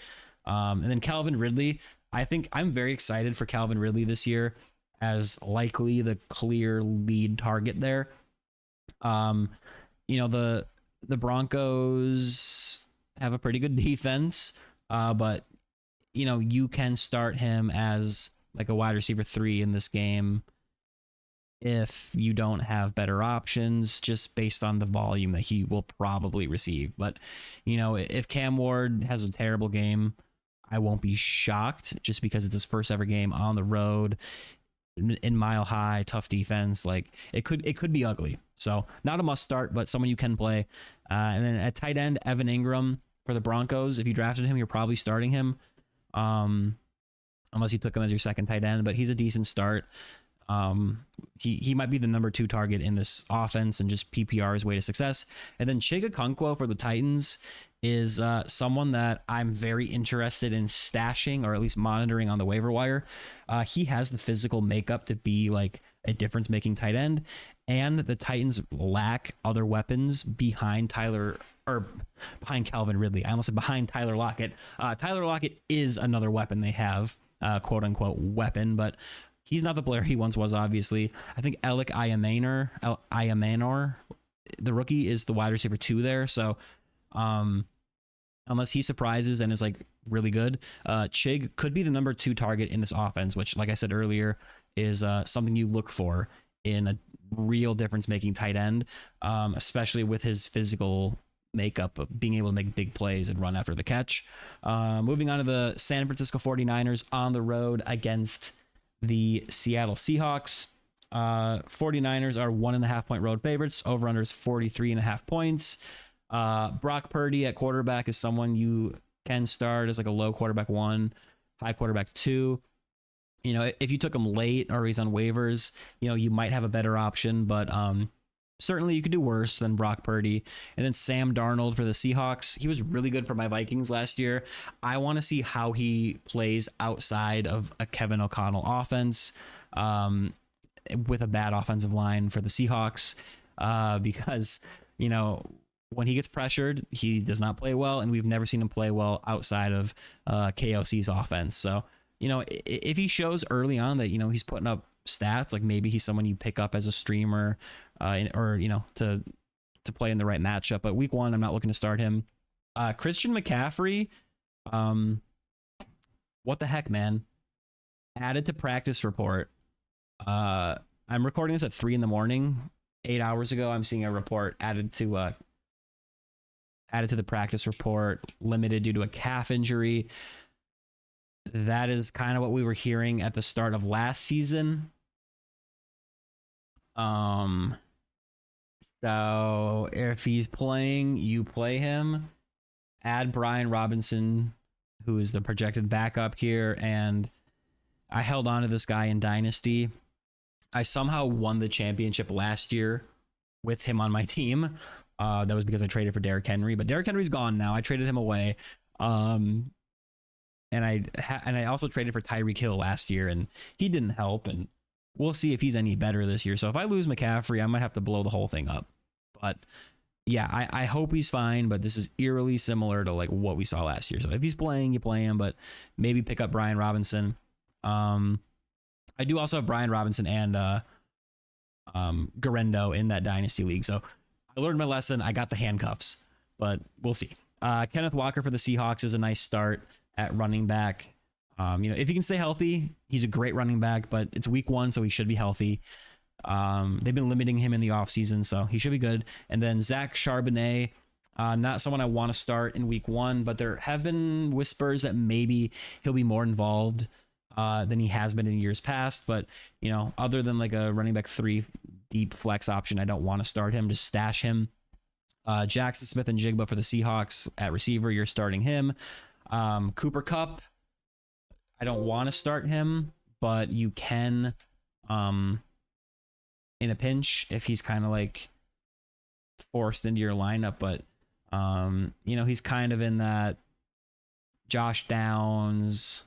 And then Calvin Ridley. I think I'm very excited for Calvin Ridley this year as likely the clear lead target there. The Broncos have a pretty good defense, but you can start him as like a wide receiver 3 in this game if you don't have better options, just based on the volume that he will probably receive. But if Cam Ward has a terrible game, I won't be shocked, just because it's his first ever game on the road in Mile High, tough defense. Like, it could be ugly. So not a must start, but someone you can play. And then at tight end, Evan Ingram for the Broncos. If you drafted him, you're probably starting him, unless you took him as your second tight end. But he's a decent start. He might be the number 2 target in this offense, and just PPR's way to success. And then Chig Okonkwo for the Titans is someone that I'm very interested in stashing, or at least monitoring on the waiver wire. He has the physical makeup to be like a difference-making tight end, and the Titans lack other weapons behind Calvin Ridley. I almost said behind Tyler Lockett. Tyler Lockett is another weapon they have, quote-unquote weapon, but he's not the player he once was, obviously. I think Alec Iamanor, the rookie, is the wide receiver 2 there. So unless he surprises and is like really good, Chig could be the number 2 target in this offense, which, like I said earlier, is something you look for in a real difference-making tight end, especially with his physical makeup of being able to make big plays and run after the catch. Moving on to the San Francisco 49ers on the road against the Seattle Seahawks. 49ers are 1.5 point road favorites. Over-under is 43.5 points. Brock Purdy at quarterback is someone you can start as like a low quarterback 1, high quarterback 2. If you took him late or he's on waivers, you might have a better option, but certainly you could do worse than Brock Purdy. And then Sam Darnold for the Seahawks. He was really good for my Vikings last year. I want to see how he plays outside of a Kevin O'Connell offense, with a bad offensive line for the Seahawks, because, when he gets pressured, he does not play well, and we've never seen him play well outside of KOC's offense. So, if he shows early on that, he's putting up stats, like maybe he's someone you pick up as a streamer, or to play in the right matchup. But week 1, I'm not looking to start him. Christian McCaffrey, what the heck, man? Added to practice report. I'm recording this at 3 a.m. 8 hours ago, I'm seeing a report added to the practice report, limited due to a calf injury. That is kind of what we were hearing at the start of last season. So if he's playing, you play him. Add Brian Robinson, who is the projected backup here, and I held on to this guy in Dynasty. I somehow won the championship last year with him on my team. That was because I traded for Derrick Henry, but Derrick Henry's gone now. I traded him away. And I also traded for Tyreek Hill last year, and he didn't help. And we'll see if he's any better this year. So if I lose McCaffrey, I might have to blow the whole thing up. But yeah, I hope he's fine. But this is eerily similar to like what we saw last year. So if he's playing, you play him, but maybe pick up Brian Robinson. I do also have Brian Robinson and Garendo in that dynasty league. So I learned my lesson. I got the handcuffs, but we'll see. Kenneth Walker for the Seahawks is a nice start at running back. If he can stay healthy, he's a great running back, but it's week 1, so he should be healthy. They've been limiting him in the offseason, so he should be good. And then Zach Charbonnet, not someone I want to start in week 1, but there have been whispers that maybe he'll be more involved than he has been in years past. But, other than like a running back 3 deep flex option, I don't want to start him. Just stash him. Jackson Smith and Jigba for the Seahawks at receiver. You're starting him. Cooper Kupp, I don't want to start him, but you can in a pinch if he's kind of like forced into your lineup. But he's kind of in that Josh Downs,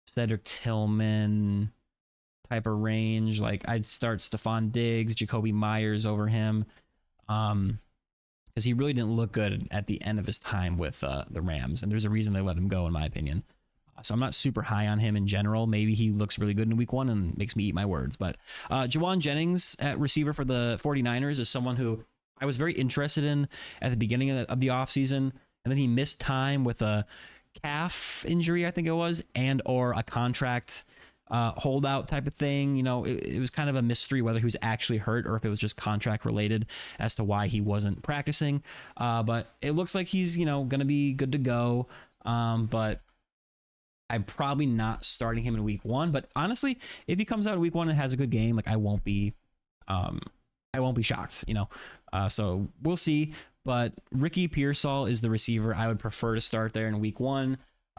Cedric Tillman type of range. Like I'd start Stephon Diggs, Jacoby Myers over him, because he really didn't look good at the end of his time with the Rams, and there's a reason they let him go, in my opinion. So I'm not super high on him in general. Maybe he looks really good in week 1 and makes me eat my words. But Jawan Jennings at receiver for the 49ers is someone who I was very interested in at the beginning of the offseason, and then he missed time with a calf injury, I think it was, and or a contract holdout type of thing. It was kind of a mystery whether he was actually hurt or if it was just contract related as to why he wasn't practicing. But it looks like he's, going to be good to go. But I'm probably not starting him in week 1. But honestly, if he comes out in week 1 and has a good game, like I won't be shocked, so we'll see. But Ricky Pearsall is the receiver I would prefer to start there in week 1,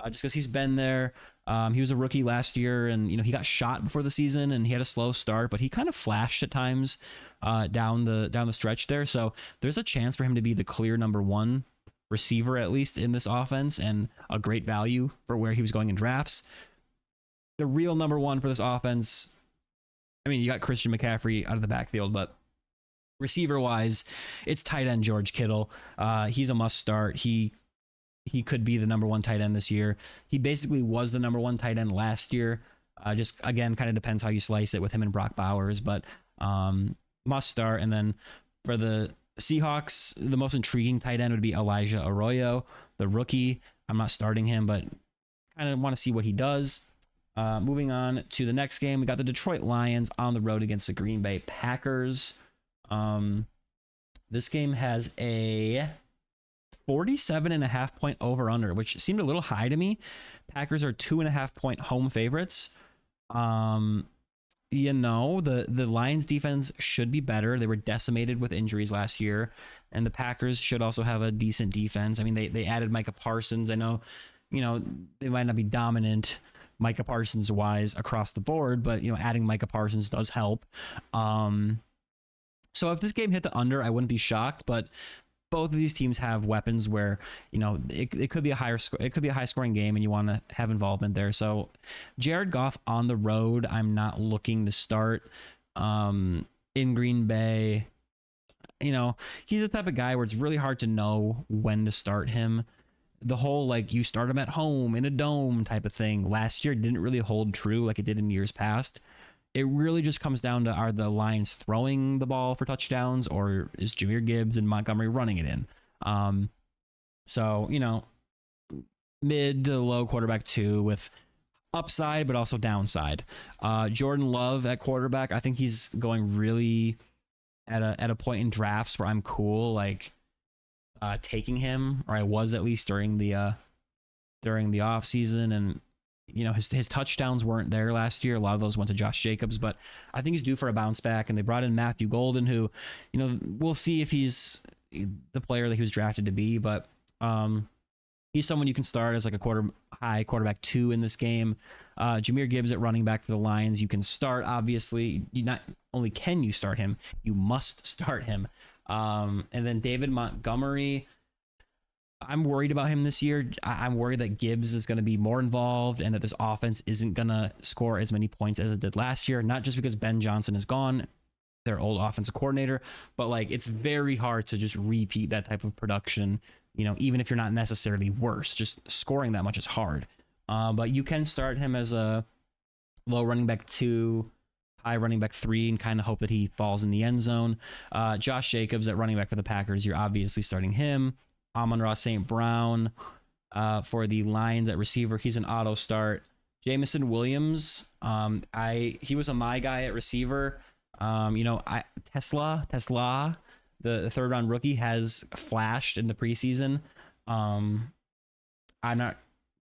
just because he's been there. He was a rookie last year, and he got shot before the season, and he had a slow start, but he kind of flashed at times down the stretch there. So there's a chance for him to be the clear number 1 receiver, at least in this offense, and a great value for where he was going in drafts. The real number 1 for this offense, you got Christian McCaffrey out of the backfield, but receiver wise, it's tight end George Kittle. He's a must start. He could be the number 1 tight end this year. He basically was the number 1 tight end last year. Just again, kind of depends how you slice it with him and Brock Bowers, but must start. And then for the Seahawks, the most intriguing tight end would be Elijah Arroyo, the rookie. I'm not starting him, but kind of want to see what he does. Moving on to the next game, we got the Detroit Lions on the road against the Green Bay Packers. This game has a 47.5 point over under, which seemed a little high to me. Packers are 2.5 point home favorites. The Lions defense should be better. They were decimated with injuries last year, and the Packers should also have a decent defense. They added Micah Parsons. I know, they might not be dominant Micah Parsons wise across the board, but adding Micah Parsons does help. So if this game hit the under, I wouldn't be shocked, but both of these teams have weapons where, it could be a higher score. It could be a high scoring game and you want to have involvement there. So Jared Goff on the road, I'm not looking to start in Green Bay. He's the type of guy where it's really hard to know when to start him. The whole, you start him at home in a dome type of thing last year didn't really hold true like it did in years past. It really just comes down to, are the Lions throwing the ball for touchdowns, or is Jahmyr Gibbs and Montgomery running it in? So, mid to low quarterback 2 with upside, but also downside. Jordan Love at quarterback, I think he's going really at a point in drafts where I'm cool, taking him, or I was at least during the off season. And his touchdowns weren't there last year. A lot of those went to Josh Jacobs, but I think he's due for a bounce back. And they brought in Matthew Golden, who, we'll see if he's the player that he was drafted to be, but he's someone you can start as a high quarterback 2 in this game. Jahmyr Gibbs at running back for the Lions. You can start, obviously. You not only can you start him, you must start him. And then David Montgomery, I'm worried about him this year. I'm worried that Gibbs is going to be more involved and that this offense isn't going to score as many points as it did last year. Not just because Ben Johnson is gone, their old offensive coordinator, but like it's very hard to just repeat that type of production. You know, even if you're not necessarily worse, just scoring that much is hard. But you can start him as a low running back 2, high running back 3, and kind of hope that he falls in the end zone. Josh Jacobs at running back for the Packers. You're obviously starting him. Amon-Ra St. Brown for the Lions at receiver. He's an auto start. Jameson Williams. He was a my guy at receiver. Tesla, the third round rookie, has flashed in the preseason. I'm not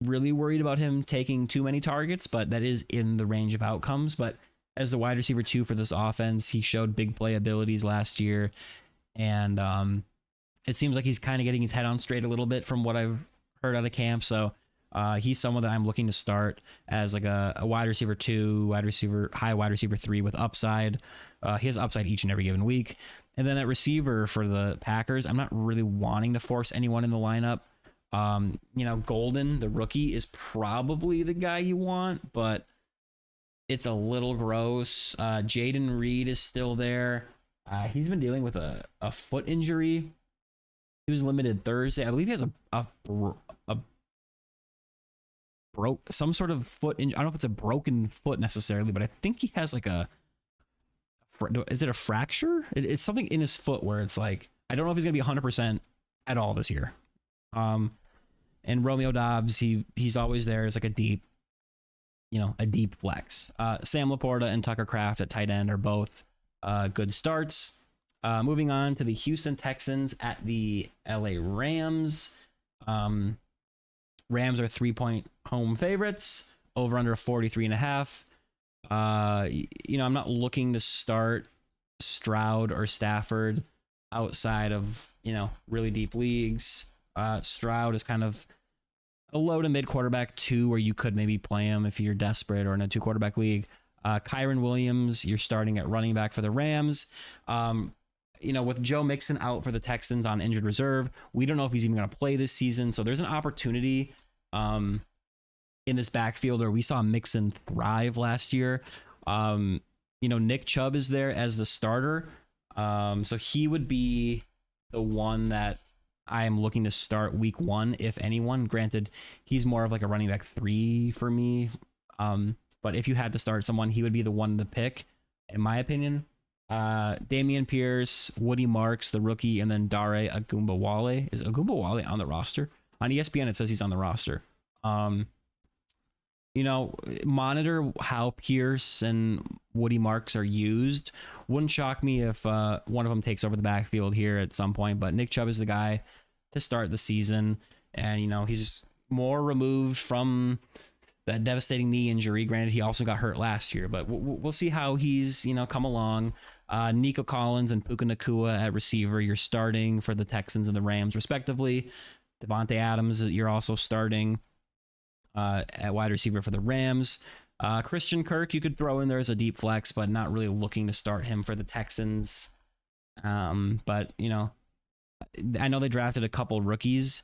really worried about him taking too many targets, but that is in the range of outcomes. But as the wide receiver 2 for this offense, he showed big play abilities last year. And it seems like he's kind of getting his head on straight a little bit from what I've heard out of camp. So he's someone that I'm looking to start as like a wide receiver 2, high wide receiver 3 with upside. He has upside each and every given week. And then at receiver for the Packers, I'm not really wanting to force anyone in the lineup. Golden, the rookie, is probably the guy you want, but it's a little gross. Jaden Reed is still there. He's been dealing with a foot injury. He was limited Thursday. I believe he has some sort of foot injury. I don't know if it's a broken foot necessarily, but I think he has like is it a fracture? It's something in his foot where it's like, I don't know if he's going to be 100% at all this year. And Romeo Dobbs, he's always there as like a deep flex. Sam Laporta and Tucker Kraft at tight end are both good starts. Moving on to the Houston Texans at the LA Rams. Rams are 3-point home favorites, over under 43.5. I'm not looking to start Stroud or Stafford outside of, really deep leagues. Stroud is kind of a low to mid quarterback 2 where you could maybe play him if you're desperate or in a 2-quarterback league. Kyron Williams, you're starting at running back for the Rams. With Joe Mixon out for the Texans on injured reserve, we don't know if he's even going to play this season. So there's an opportunity in this backfield where we saw Mixon thrive last year. Nick Chubb is there as the starter. So he would be the one that I am looking to start week 1, if anyone. Granted, he's more of like a running back 3 for me. But if you had to start someone, he would be the one to pick, in my opinion. Damian Pierce, Woody Marks, the rookie, and then Dare Agumbawale. Is Agumbawale on the roster? On ESPN, it says he's on the roster. Monitor how Pierce and Woody Marks are used. Wouldn't shock me if one of them takes over the backfield here at some point, but Nick Chubb is the guy to start the season. And, he's more removed from that devastating knee injury. Granted, he also got hurt last year, but we'll see how he's, come along. Nico Collins and Puka Nacua at receiver, you're starting for the Texans and the Rams, respectively. Devontae Adams, you're also starting at wide receiver for the Rams. Christian Kirk, you could throw in there as a deep flex, but not really looking to start him for the Texans. But, I know they drafted a couple rookies.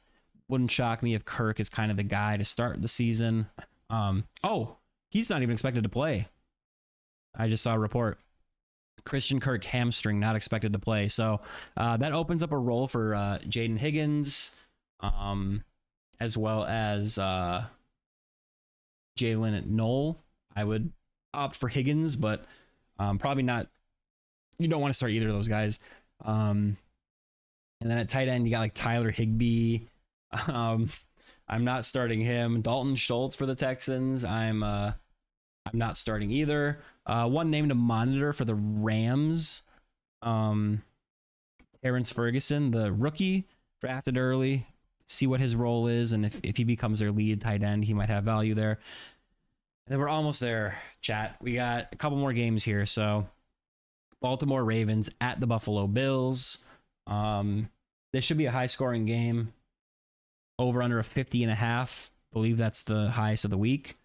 Wouldn't shock me if Kirk is kind of the guy to start the season. He's not even expected to play. I just saw a report. Christian Kirk hamstring, not expected to play. So that opens up a role for Jaden Higgins, as well as Jalen Knoll. I would opt for Higgins, but probably not. You don't want to start either of those guys. And then at tight end, you got like Tyler Higbee. I'm not starting him. Dalton Schultz for the Texans. I'm not starting either. One name to monitor for the Rams. Terrence Ferguson, the rookie, drafted early. See what his role is, and if he becomes their lead tight end, he might have value there. And then we're almost there, chat. We got a couple more games here. So Baltimore Ravens at the Buffalo Bills. This should be a high-scoring game. Over under a 50.5. believe that's the highest of the week.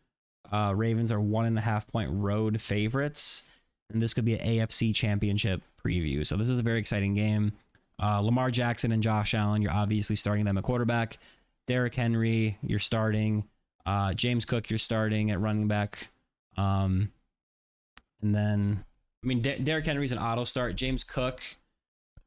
Ravens are 1.5-point road favorites, and this could be an AFC Championship preview. So this is a very exciting game. Lamar Jackson and Josh Allen, you're obviously starting them at quarterback. Derrick Henry, you're starting. James Cook, you're starting at running back. And then, I mean, Derrick Henry's an auto start. James Cook,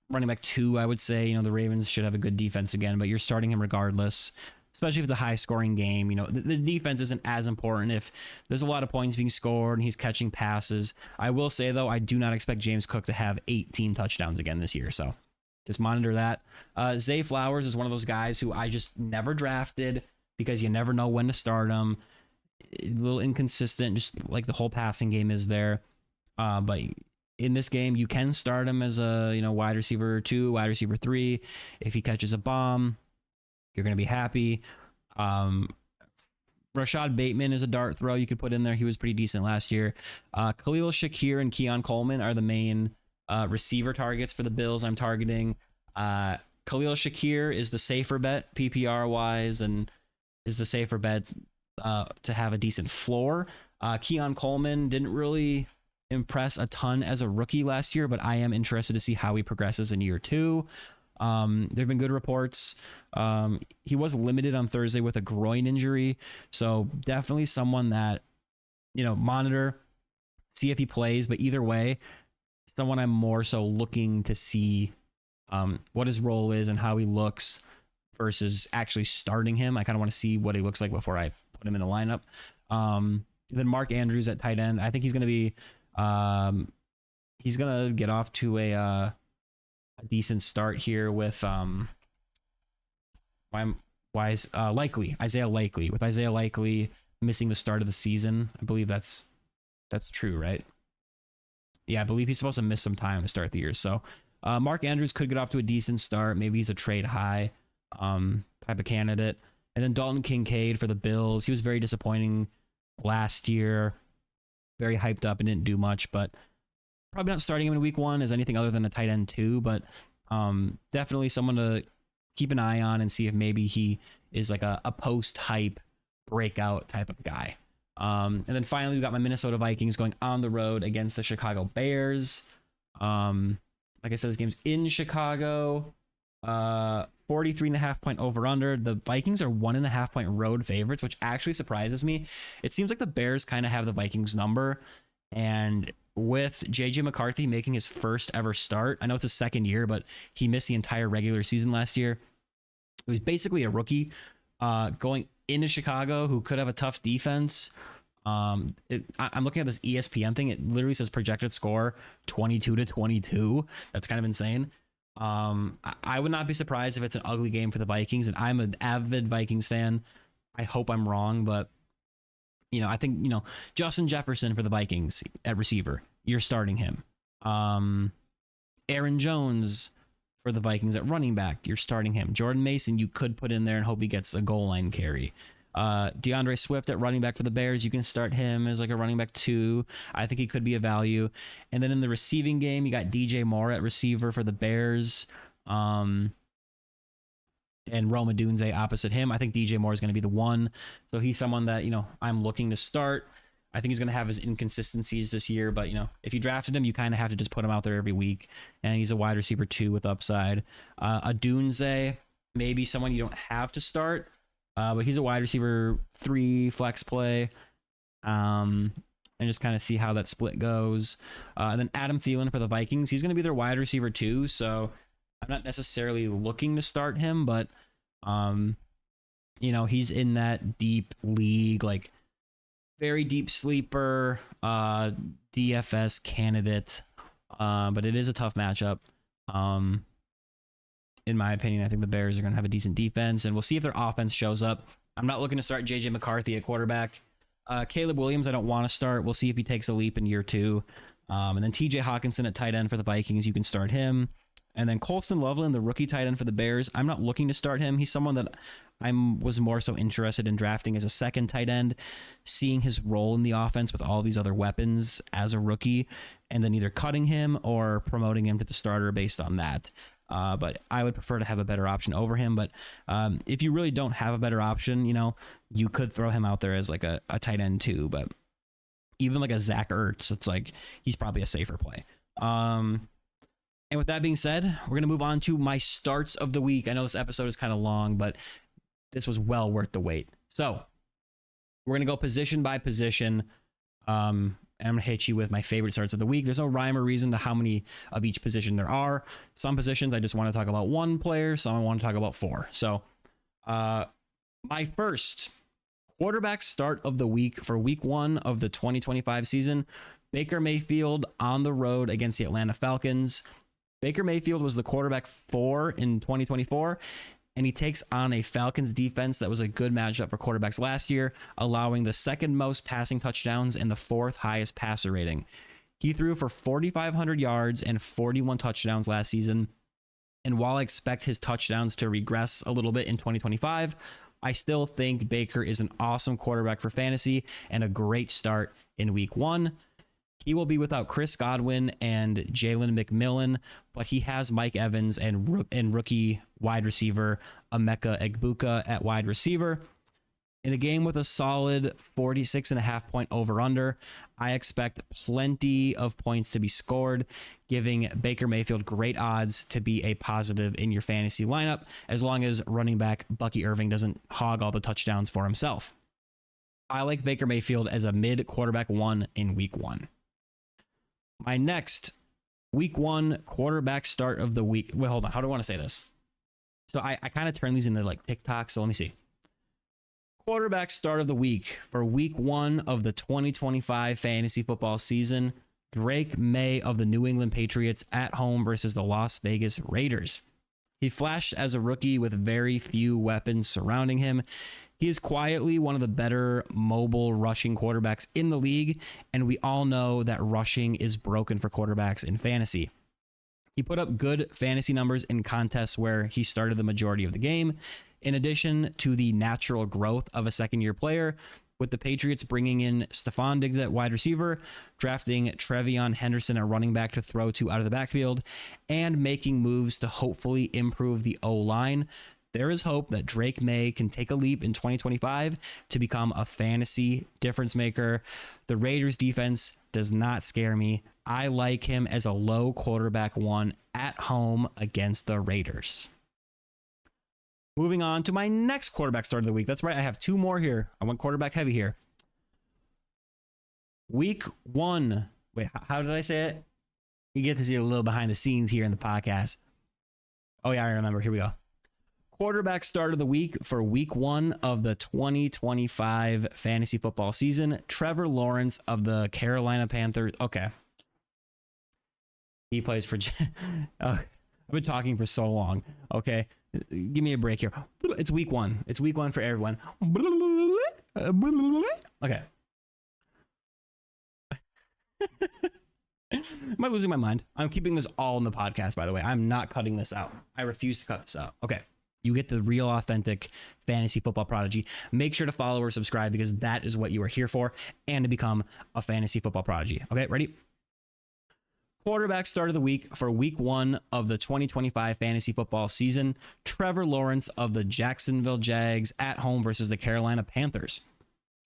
running back 2, I would say. You know, the Ravens should have a good defense again, but you're starting him regardless, especially if it's a high-scoring game. You know, the defense isn't as important if there's a lot of points being scored and he's catching passes. I will say, though, I do not expect James Cook to have 18 touchdowns again this year, so just monitor that. Zay Flowers is one of those guys who I just never drafted because you never know when to start him. A little inconsistent, just like the whole passing game is there. But in this game, you can start him as a wide receiver 2, wide receiver 3. If he catches a bomb, you're going to be happy. Rashad Bateman is a dart throw you could put in there. He was pretty decent last year. Khalil Shakir and Keon Coleman are the main receiver targets for the Bills I'm targeting. Khalil Shakir is the safer bet PPR wise and is the safer bet to have a decent floor. Keon Coleman didn't really impress a ton as a rookie last year, but I am interested to see how he progresses in year 2. There have been good reports. He was limited on Thursday with a groin injury, so definitely someone that monitor, see if he plays. But either way, someone I'm more so looking to see what his role is and how he looks versus actually starting him. I kind of want to see what he looks like before I put him in the lineup. Then Mark Andrews at tight end. I think he's going to be he's going to get off to a decent start here with Isaiah Likely. With Isaiah Likely missing the start of the season, I believe that's true, right? Yeah, I believe he's supposed to miss some time to start the year. So Mark Andrews could get off to a decent start. Maybe he's a trade high type of candidate. And then Dalton Kincaid for the Bills. He was very disappointing last year. Very hyped up and didn't do much, but probably not starting him in week 1 as anything other than a tight end 2, but definitely someone to keep an eye on and see if maybe he is like a post-hype breakout type of guy. And then finally, we got my Minnesota Vikings going on the road against the Chicago Bears. Like I said, this game's in Chicago. 43.5 point over under. The Vikings are 1.5 point road favorites, which actually surprises me. It seems like the Bears kind of have the Vikings number, and with JJ McCarthy making his first ever start, I know it's his second year, but he missed the entire regular season last year. He was basically a rookie going into Chicago who could have a tough defense. I'm looking at this ESPN thing. It literally says projected score 22-22. That's kind of insane. I would not be surprised if it's an ugly game for the Vikings, and I'm an avid Vikings fan. I hope I'm wrong, but I think Justin Jefferson for the Vikings at receiver, you're starting him. Aaron Jones for the Vikings at running back, you're starting him. Jordan Mason, you could put in there and hope he gets a goal line carry. DeAndre Swift at running back for the Bears, you can start him as like a running back 2. I think he could be a value. And then in the receiving game, you got DJ Moore at receiver for the Bears, and Rome Odunze opposite him. I think DJ Moore is going to be the one, so he's someone that I'm looking to start. I think he's going to have his inconsistencies this year, but if you drafted him, you kind of have to just put him out there every week, and he's a wide receiver 2 with upside. Odunze, maybe someone you don't have to start. But he's a wide receiver 3 flex play, and just kind of see how that split goes. And then Adam Thielen for the Vikings, he's going to be their wide receiver 2, so I'm not necessarily looking to start him, but he's in that deep league, like very deep sleeper, DFS candidate, but it is a tough matchup. In my opinion, I think the Bears are going to have a decent defense, and we'll see if their offense shows up. I'm not looking to start JJ McCarthy at quarterback. Caleb Williams, I don't want to start. We'll see if he takes a leap in year 2. And then TJ Hawkinson at tight end for the Vikings, you can start him. And then Colston Loveland, the rookie tight end for the Bears, I'm not looking to start him. He's someone that I was more so interested in drafting as a second tight end, seeing his role in the offense with all these other weapons as a rookie, and then either cutting him or promoting him to the starter based on that. but I would prefer to have a better option over him. But if you really don't have a better option, you could throw him out there as like a tight end too. But even like a Zach Ertz, it's like he's probably a safer play. And with that being said, we're going to move on to my starts of the week. I know this episode is kind of long, but this was well worth the wait. So we're going to go position by position. And I'm going to hit you with my favorite starts of the week. There's no rhyme or reason to how many of each position there are. Some positions I just want to talk about one player. Some I want to talk about four. So my first quarterback start of the week for week 1 of the 2025 season, Baker Mayfield on the road against the Atlanta Falcons. Baker Mayfield was the quarterback 4 in 2024, and he takes on a Falcons defense that was a good matchup for quarterbacks last year, allowing the second most passing touchdowns and the 4th highest passer rating. He threw for 4,500 yards and 41 touchdowns last season. And while I expect his touchdowns to regress a little bit in 2025, I still think Baker is an awesome quarterback for fantasy and a great start in week 1. He will be without Chris Godwin and Jalen McMillan, but he has Mike Evans and rookie wide receiver Emeka Egbuka at wide receiver. In a game with a solid 46.5 point over-under, I expect plenty of points to be scored, giving Baker Mayfield great odds to be a positive in your fantasy lineup, as long as running back Bucky Irving doesn't hog all the touchdowns for himself. I like Baker Mayfield as a mid quarterback 1 in week 1. My next week 1 quarterback start of the week. Wait, hold on. How do I want to say this? So I kind of turn these into like TikTok. So let me see. Quarterback start of the week for week 1 of the 2025 fantasy football season. Drake Maye of the New England Patriots at home versus the Las Vegas Raiders. He flashed as a rookie with very few weapons surrounding him. He is quietly one of the better mobile rushing quarterbacks in the league, and we all know that rushing is broken for quarterbacks in fantasy. He put up good fantasy numbers in contests where he started the majority of the game, in addition to the natural growth of a second-year player, with the Patriots bringing in Stephon Diggs at wide receiver, drafting Trevion Henderson at running back to throw to out of the backfield, and making moves to hopefully improve the O-line. There is hope that Drake Maye can take a leap in 2025 to become a fantasy difference maker. The Raiders defense does not scare me. I like him as a low quarterback 1 at home against the Raiders. Moving on to my next quarterback start of the week. That's right. I have 2 more here. I went quarterback heavy here. Week 1. Wait, how did I say it? You get to see a little behind the scenes here in the podcast. Oh yeah, I remember. Here we go. Quarterback start of the week for week 1 of the 2025 fantasy football season. Trevor Lawrence of the Carolina Panthers. Okay. He plays for... I've been talking for so long. Okay. Give me a break here. It's week 1. It's week 1 for everyone. Okay. Am I losing my mind? I'm keeping this all in the podcast, by the way. I'm not cutting this out. I refuse to cut this out. Okay. You get the real authentic fantasy football prodigy. Make sure to follow or subscribe because that is what you are here for, and to become a fantasy football prodigy. Okay, ready? Quarterback start of the week for week 1 of the 2025 fantasy football season. Trevor Lawrence of the Jacksonville Jags at home versus the Carolina Panthers.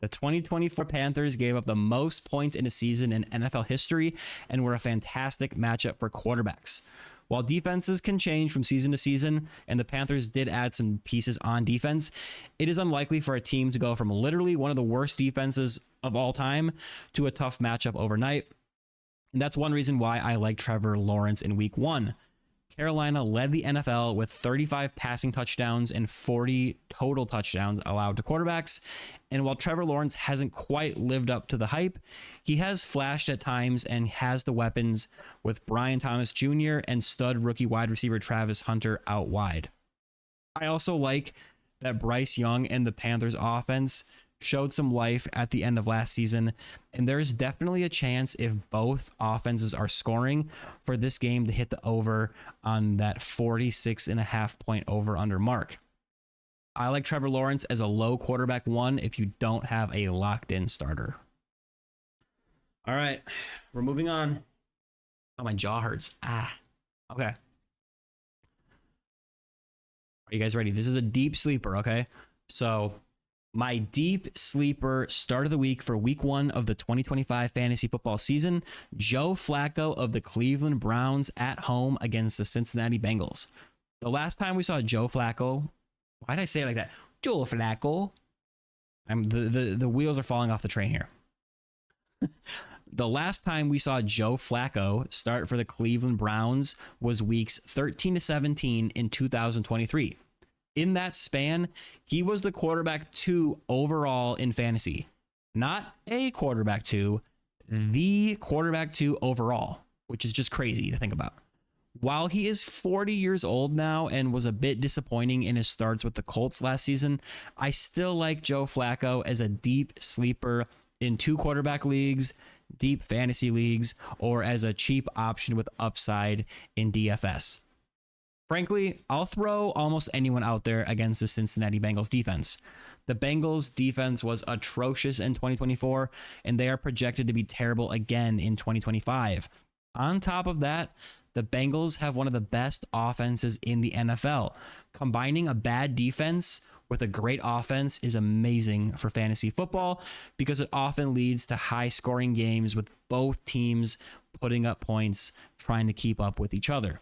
The 2024 Panthers gave up the most points in a season in NFL history and were a fantastic matchup for quarterbacks. While defenses can change from season to season, and the Panthers did add some pieces on defense, it is unlikely for a team to go from literally one of the worst defenses of all time to a tough matchup overnight. And that's one reason why I like Trevor Lawrence in week 1. Carolina led the NFL with 35 passing touchdowns and 40 total touchdowns allowed to quarterbacks. And while Trevor Lawrence hasn't quite lived up to the hype, he has flashed at times and has the weapons with Brian Thomas Jr. and stud rookie wide receiver Travis Hunter out wide. I also like that Bryce Young and the Panthers offense showed some life at the end of last season, and there's definitely a chance if both offenses are scoring for this game to hit the over on that 46.5 point over under mark. I like Trevor Lawrence as a low quarterback 1 if you don't have a locked in starter. All right, we're moving on. Oh, my jaw hurts. Okay. you guys ready? This is a deep sleeper, okay? So my deep sleeper start of the week for week 1 of the 2025 fantasy football season, Joe Flacco of the Cleveland Browns at home against the Cincinnati Bengals. The last time we saw Joe Flacco, why did I say it like that? Joe Flacco. The wheels are falling off the train here. The last time we saw Joe Flacco start for the Cleveland Browns was weeks 13 to 17 in 2023. In that span, he was the quarterback 2 overall in fantasy. Not a quarterback 2, the quarterback 2 overall, which is just crazy to think about. While he is 40 years old now and was a bit disappointing in his starts with the Colts last season, I still like Joe Flacco as a deep sleeper in 2 quarterback leagues, deep fantasy leagues, or as a cheap option with upside in DFS. Frankly, I'll throw almost anyone out there against the Cincinnati Bengals defense. The Bengals defense was atrocious in 2024, and they are projected to be terrible again in 2025. On top of that, the Bengals have one of the best offenses in the NFL. Combining a bad defense with a great offense is amazing for fantasy football because it often leads to high-scoring games with both teams putting up points, trying to keep up with each other.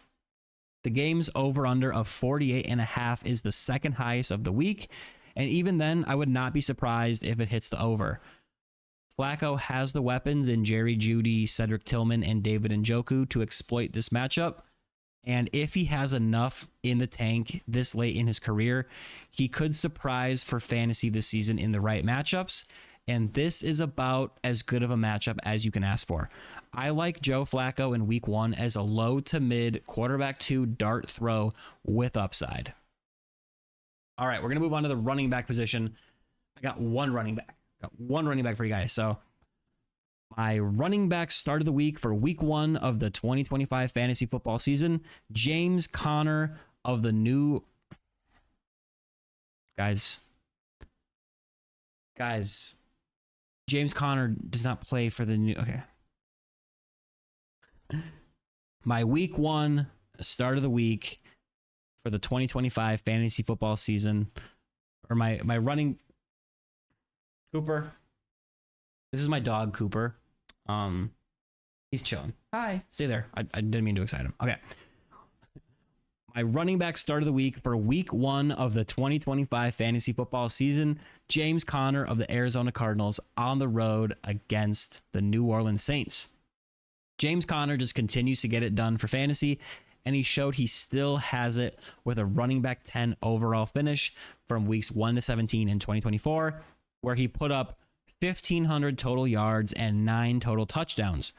The game's over-under of 48.5 is the second highest of the week, and even then, I would not be surprised if it hits the over. Flacco has the weapons in Jerry Jeudy, Cedric Tillman, and David Njoku to exploit this matchup, and if he has enough in the tank this late in his career, he could surprise for fantasy this season in the right matchups, and this is about as good of a matchup as you can ask for. I like Joe Flacco in week 1 as a low to mid quarterback 2 dart throw with upside. All right, we're going to move on to the running back position. I got one running back. For you guys. So my running back start of the week for week 1 of the 2025 fantasy football season, James Conner of the new... Guys, James Conner does not play for the new... Okay. My week 1 start of the week for the 2025 fantasy football season, or my running... Cooper. This is my dog, Cooper. He's chilling. Hi. Stay there. I didn't mean to excite him. Okay. My running back start of the week for week 1 of the 2025 fantasy football season, James Conner of the Arizona Cardinals on the road against the New Orleans Saints. James Conner just continues to get it done for fantasy, and he showed he still has it with a running back 10 overall finish from weeks 1 to 17 in 2024, where he put up 1,500 total yards and 9 total touchdowns.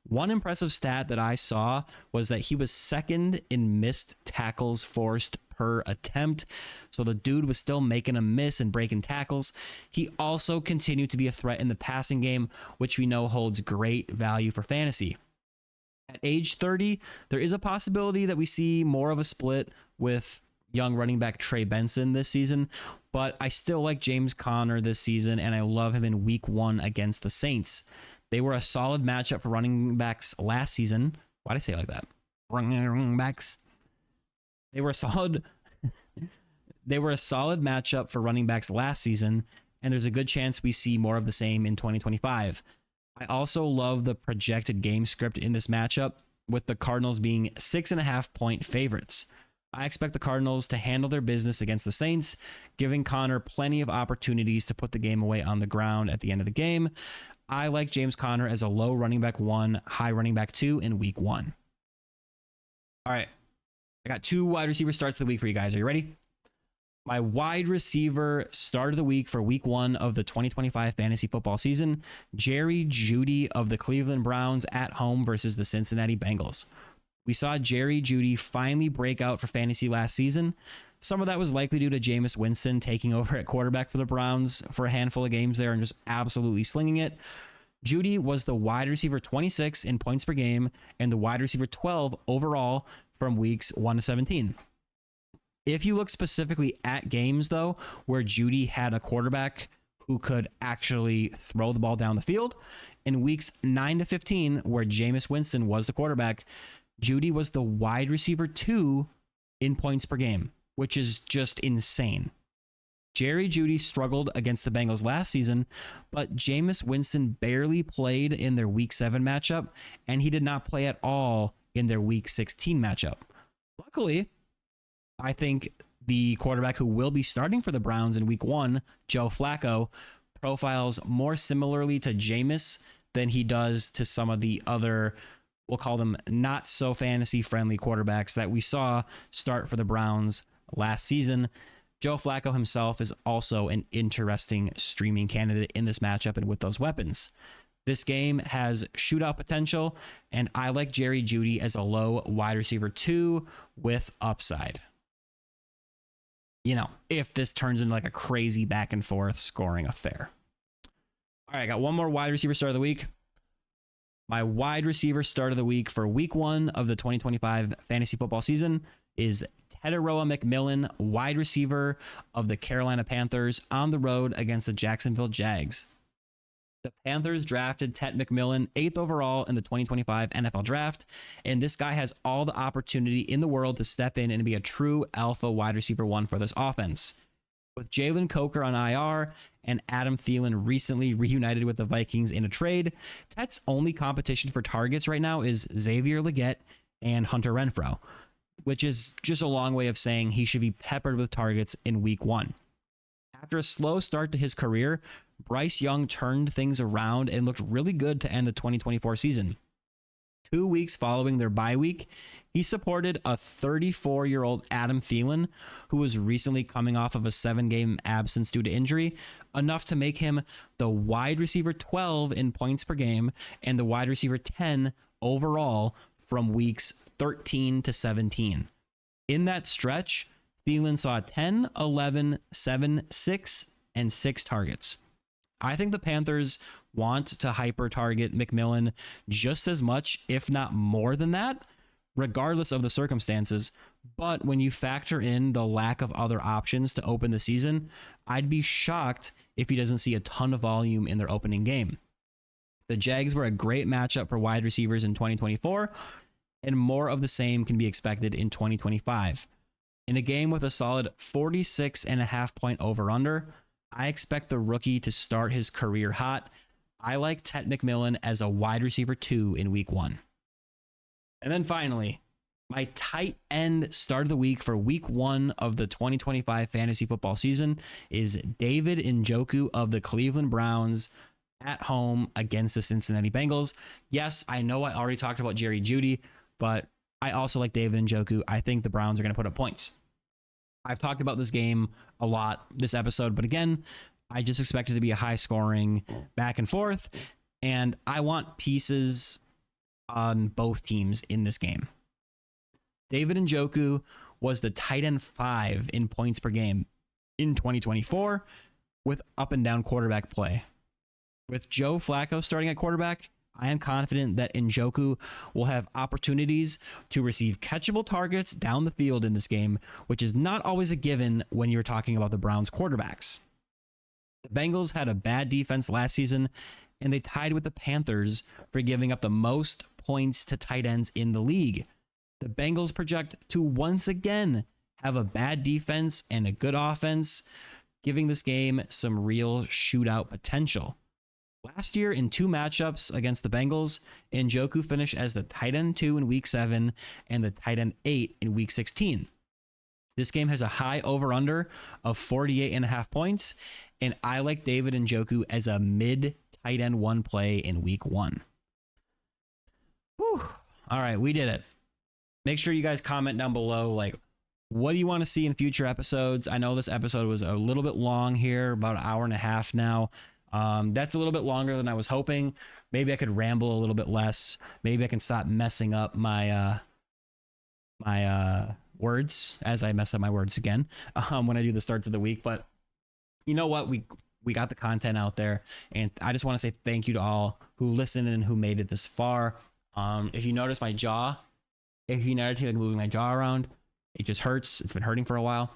One impressive stat that I saw was that he was second in missed tackles forced per attempt. So the dude was still making a miss and breaking tackles. He also continued to be a threat in the passing game, which we know holds great value for fantasy. At age 30, there is a possibility that we see more of a split with young running back Trey Benson this season, but I still like James Conner this season, and I love him in week 1 against the Saints. They were a solid matchup for running backs last season. Why did I say it like that? Running backs. They were a solid matchup for running backs last season, and there's a good chance we see more of the same in 2025. I also love the projected game script in this matchup, with the Cardinals being 6.5-point favorites. I expect the Cardinals to handle their business against the Saints, giving Conner plenty of opportunities to put the game away on the ground at the end of the game. I like James Conner as a low running back 1, high running back 2 in week 1. All right. I got 2 wide receiver starts of the week for you guys. Are you ready? My wide receiver start of the week for week 1 of the 2025 fantasy football season, Jerry Jeudy of the Cleveland Browns at home versus the Cincinnati Bengals. We saw Jerry Jeudy finally break out for fantasy last season. Some of that was likely due to Jameis Winston taking over at quarterback for the Browns for a handful of games there and just absolutely slinging it. Jeudy was the wide receiver 26 in points per game and the wide receiver 12 overall from weeks 1 to 17. If you look specifically at games, though, where Jeudy had a quarterback who could actually throw the ball down the field, in weeks 9 to 15, where Jameis Winston was the quarterback, Jeudy was the wide receiver 2 in points per game. which is just insane. Jerry Jeudy struggled against the Bengals last season, but Jameis Winston barely played in their Week 7 matchup, and he did not play at all in their Week 16 matchup. Luckily, I think the quarterback who will be starting for the Browns in Week 1, Joe Flacco, profiles more similarly to Jameis than he does to some of the other, we'll call them not so fantasy friendly quarterbacks that we saw start for the Browns last season. Joe Flacco himself is also an interesting streaming candidate in this matchup and with those weapons. This game has shootout potential, and I like Jerry Jeudy as a low wide receiver 2 with upside. You know, if this turns into like a crazy back and forth scoring affair. All right, I got one more wide receiver start of the week. My wide receiver start of the week for Week 1 of the 2025 fantasy football season is Tetairoa McMillan, wide receiver of the Carolina Panthers, on the road against the Jacksonville Jags. The Panthers drafted Tet McMillan 8th overall in the 2025 NFL Draft, and this guy has all the opportunity in the world to step in and be a true alpha wide receiver 1 for this offense. With Jalen Coker on IR and Adam Thielen recently reunited with the Vikings in a trade, Tet's only competition for targets right now is Xavier Legette and Hunter Renfrow, which is just a long way of saying he should be peppered with targets in Week 1. After a slow start to his career, Bryce Young turned things around and looked really good to end the 2024 season. 2 weeks following their bye week, he supported a 34-year-old Adam Thielen, who was recently coming off of a 7-game absence due to injury, enough to make him the wide receiver 12 in points per game and the wide receiver 10 overall from weeks 13 to 17. In that stretch, Thielen saw 10, 11, 7, 6, and 6 targets. I think the Panthers want to hyper target McMillan just as much, if not more than that, regardless of the circumstances. But when you factor in the lack of other options to open the season, I'd be shocked if he doesn't see a ton of volume in their opening game. The Jags were a great matchup for wide receivers in 2024, and more of the same can be expected in 2025. In a game with a solid 46.5 point over-under, I expect the rookie to start his career hot. I like Tet McMillan as a wide receiver 2 in Week 1. And then finally, my tight end start of the week for Week 1 of the 2025 fantasy football season is David Njoku of the Cleveland Browns at home against the Cincinnati Bengals. Yes, I know I already talked about Jerry Jeudy, but I also like David Njoku. I think the Browns are going to put up points. I've talked about this game a lot this episode, but again, I just expect it to be a high scoring back and forth, and I want pieces on both teams in this game. David Njoku was the tight end 5 in points per game in 2024 with up and down quarterback play. With Joe Flacco starting at quarterback, I am confident that Njoku will have opportunities to receive catchable targets down the field in this game, which is not always a given when you're talking about the Browns quarterbacks. The Bengals had a bad defense last season, and they tied with the Panthers for giving up the most points to tight ends in the league. The Bengals project to once again have a bad defense and a good offense, giving this game some real shootout potential. Last year, in 2 matchups against the Bengals, Njoku finished as the tight end 2 in Week 7 and the tight end 8 in Week 16. This game has a high over-under of 48.5 points, and I like David Njoku as a mid-tight end 1 play in Week 1. Whew. All right, we did it. Make sure you guys comment down below, like, what do you want to see in future episodes? I know this episode was a little bit long here, about an hour and a half now. That's a little bit longer than I was hoping. Maybe I could ramble a little bit less. Maybe I can stop messing up my words as I mess up my words again when I do the starts of the week. But you know what? We got the content out there, and I just want to say thank you to all who listened and who made it this far. If you notice my jaw, if you notice me moving my jaw around, it just hurts. It's been hurting for a while,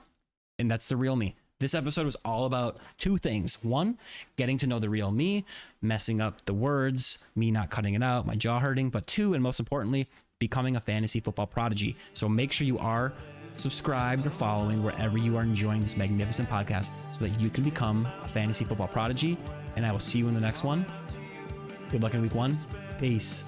and that's the real me. This episode was all about 2 things. 1, getting to know the real me, messing up the words, me not cutting it out, my jaw hurting. But 2, and most importantly, becoming a fantasy football prodigy. So make sure you are subscribed, or following wherever you are enjoying this magnificent podcast so that you can become a fantasy football prodigy. And I will see you in the next one. Good luck in week 1. Peace.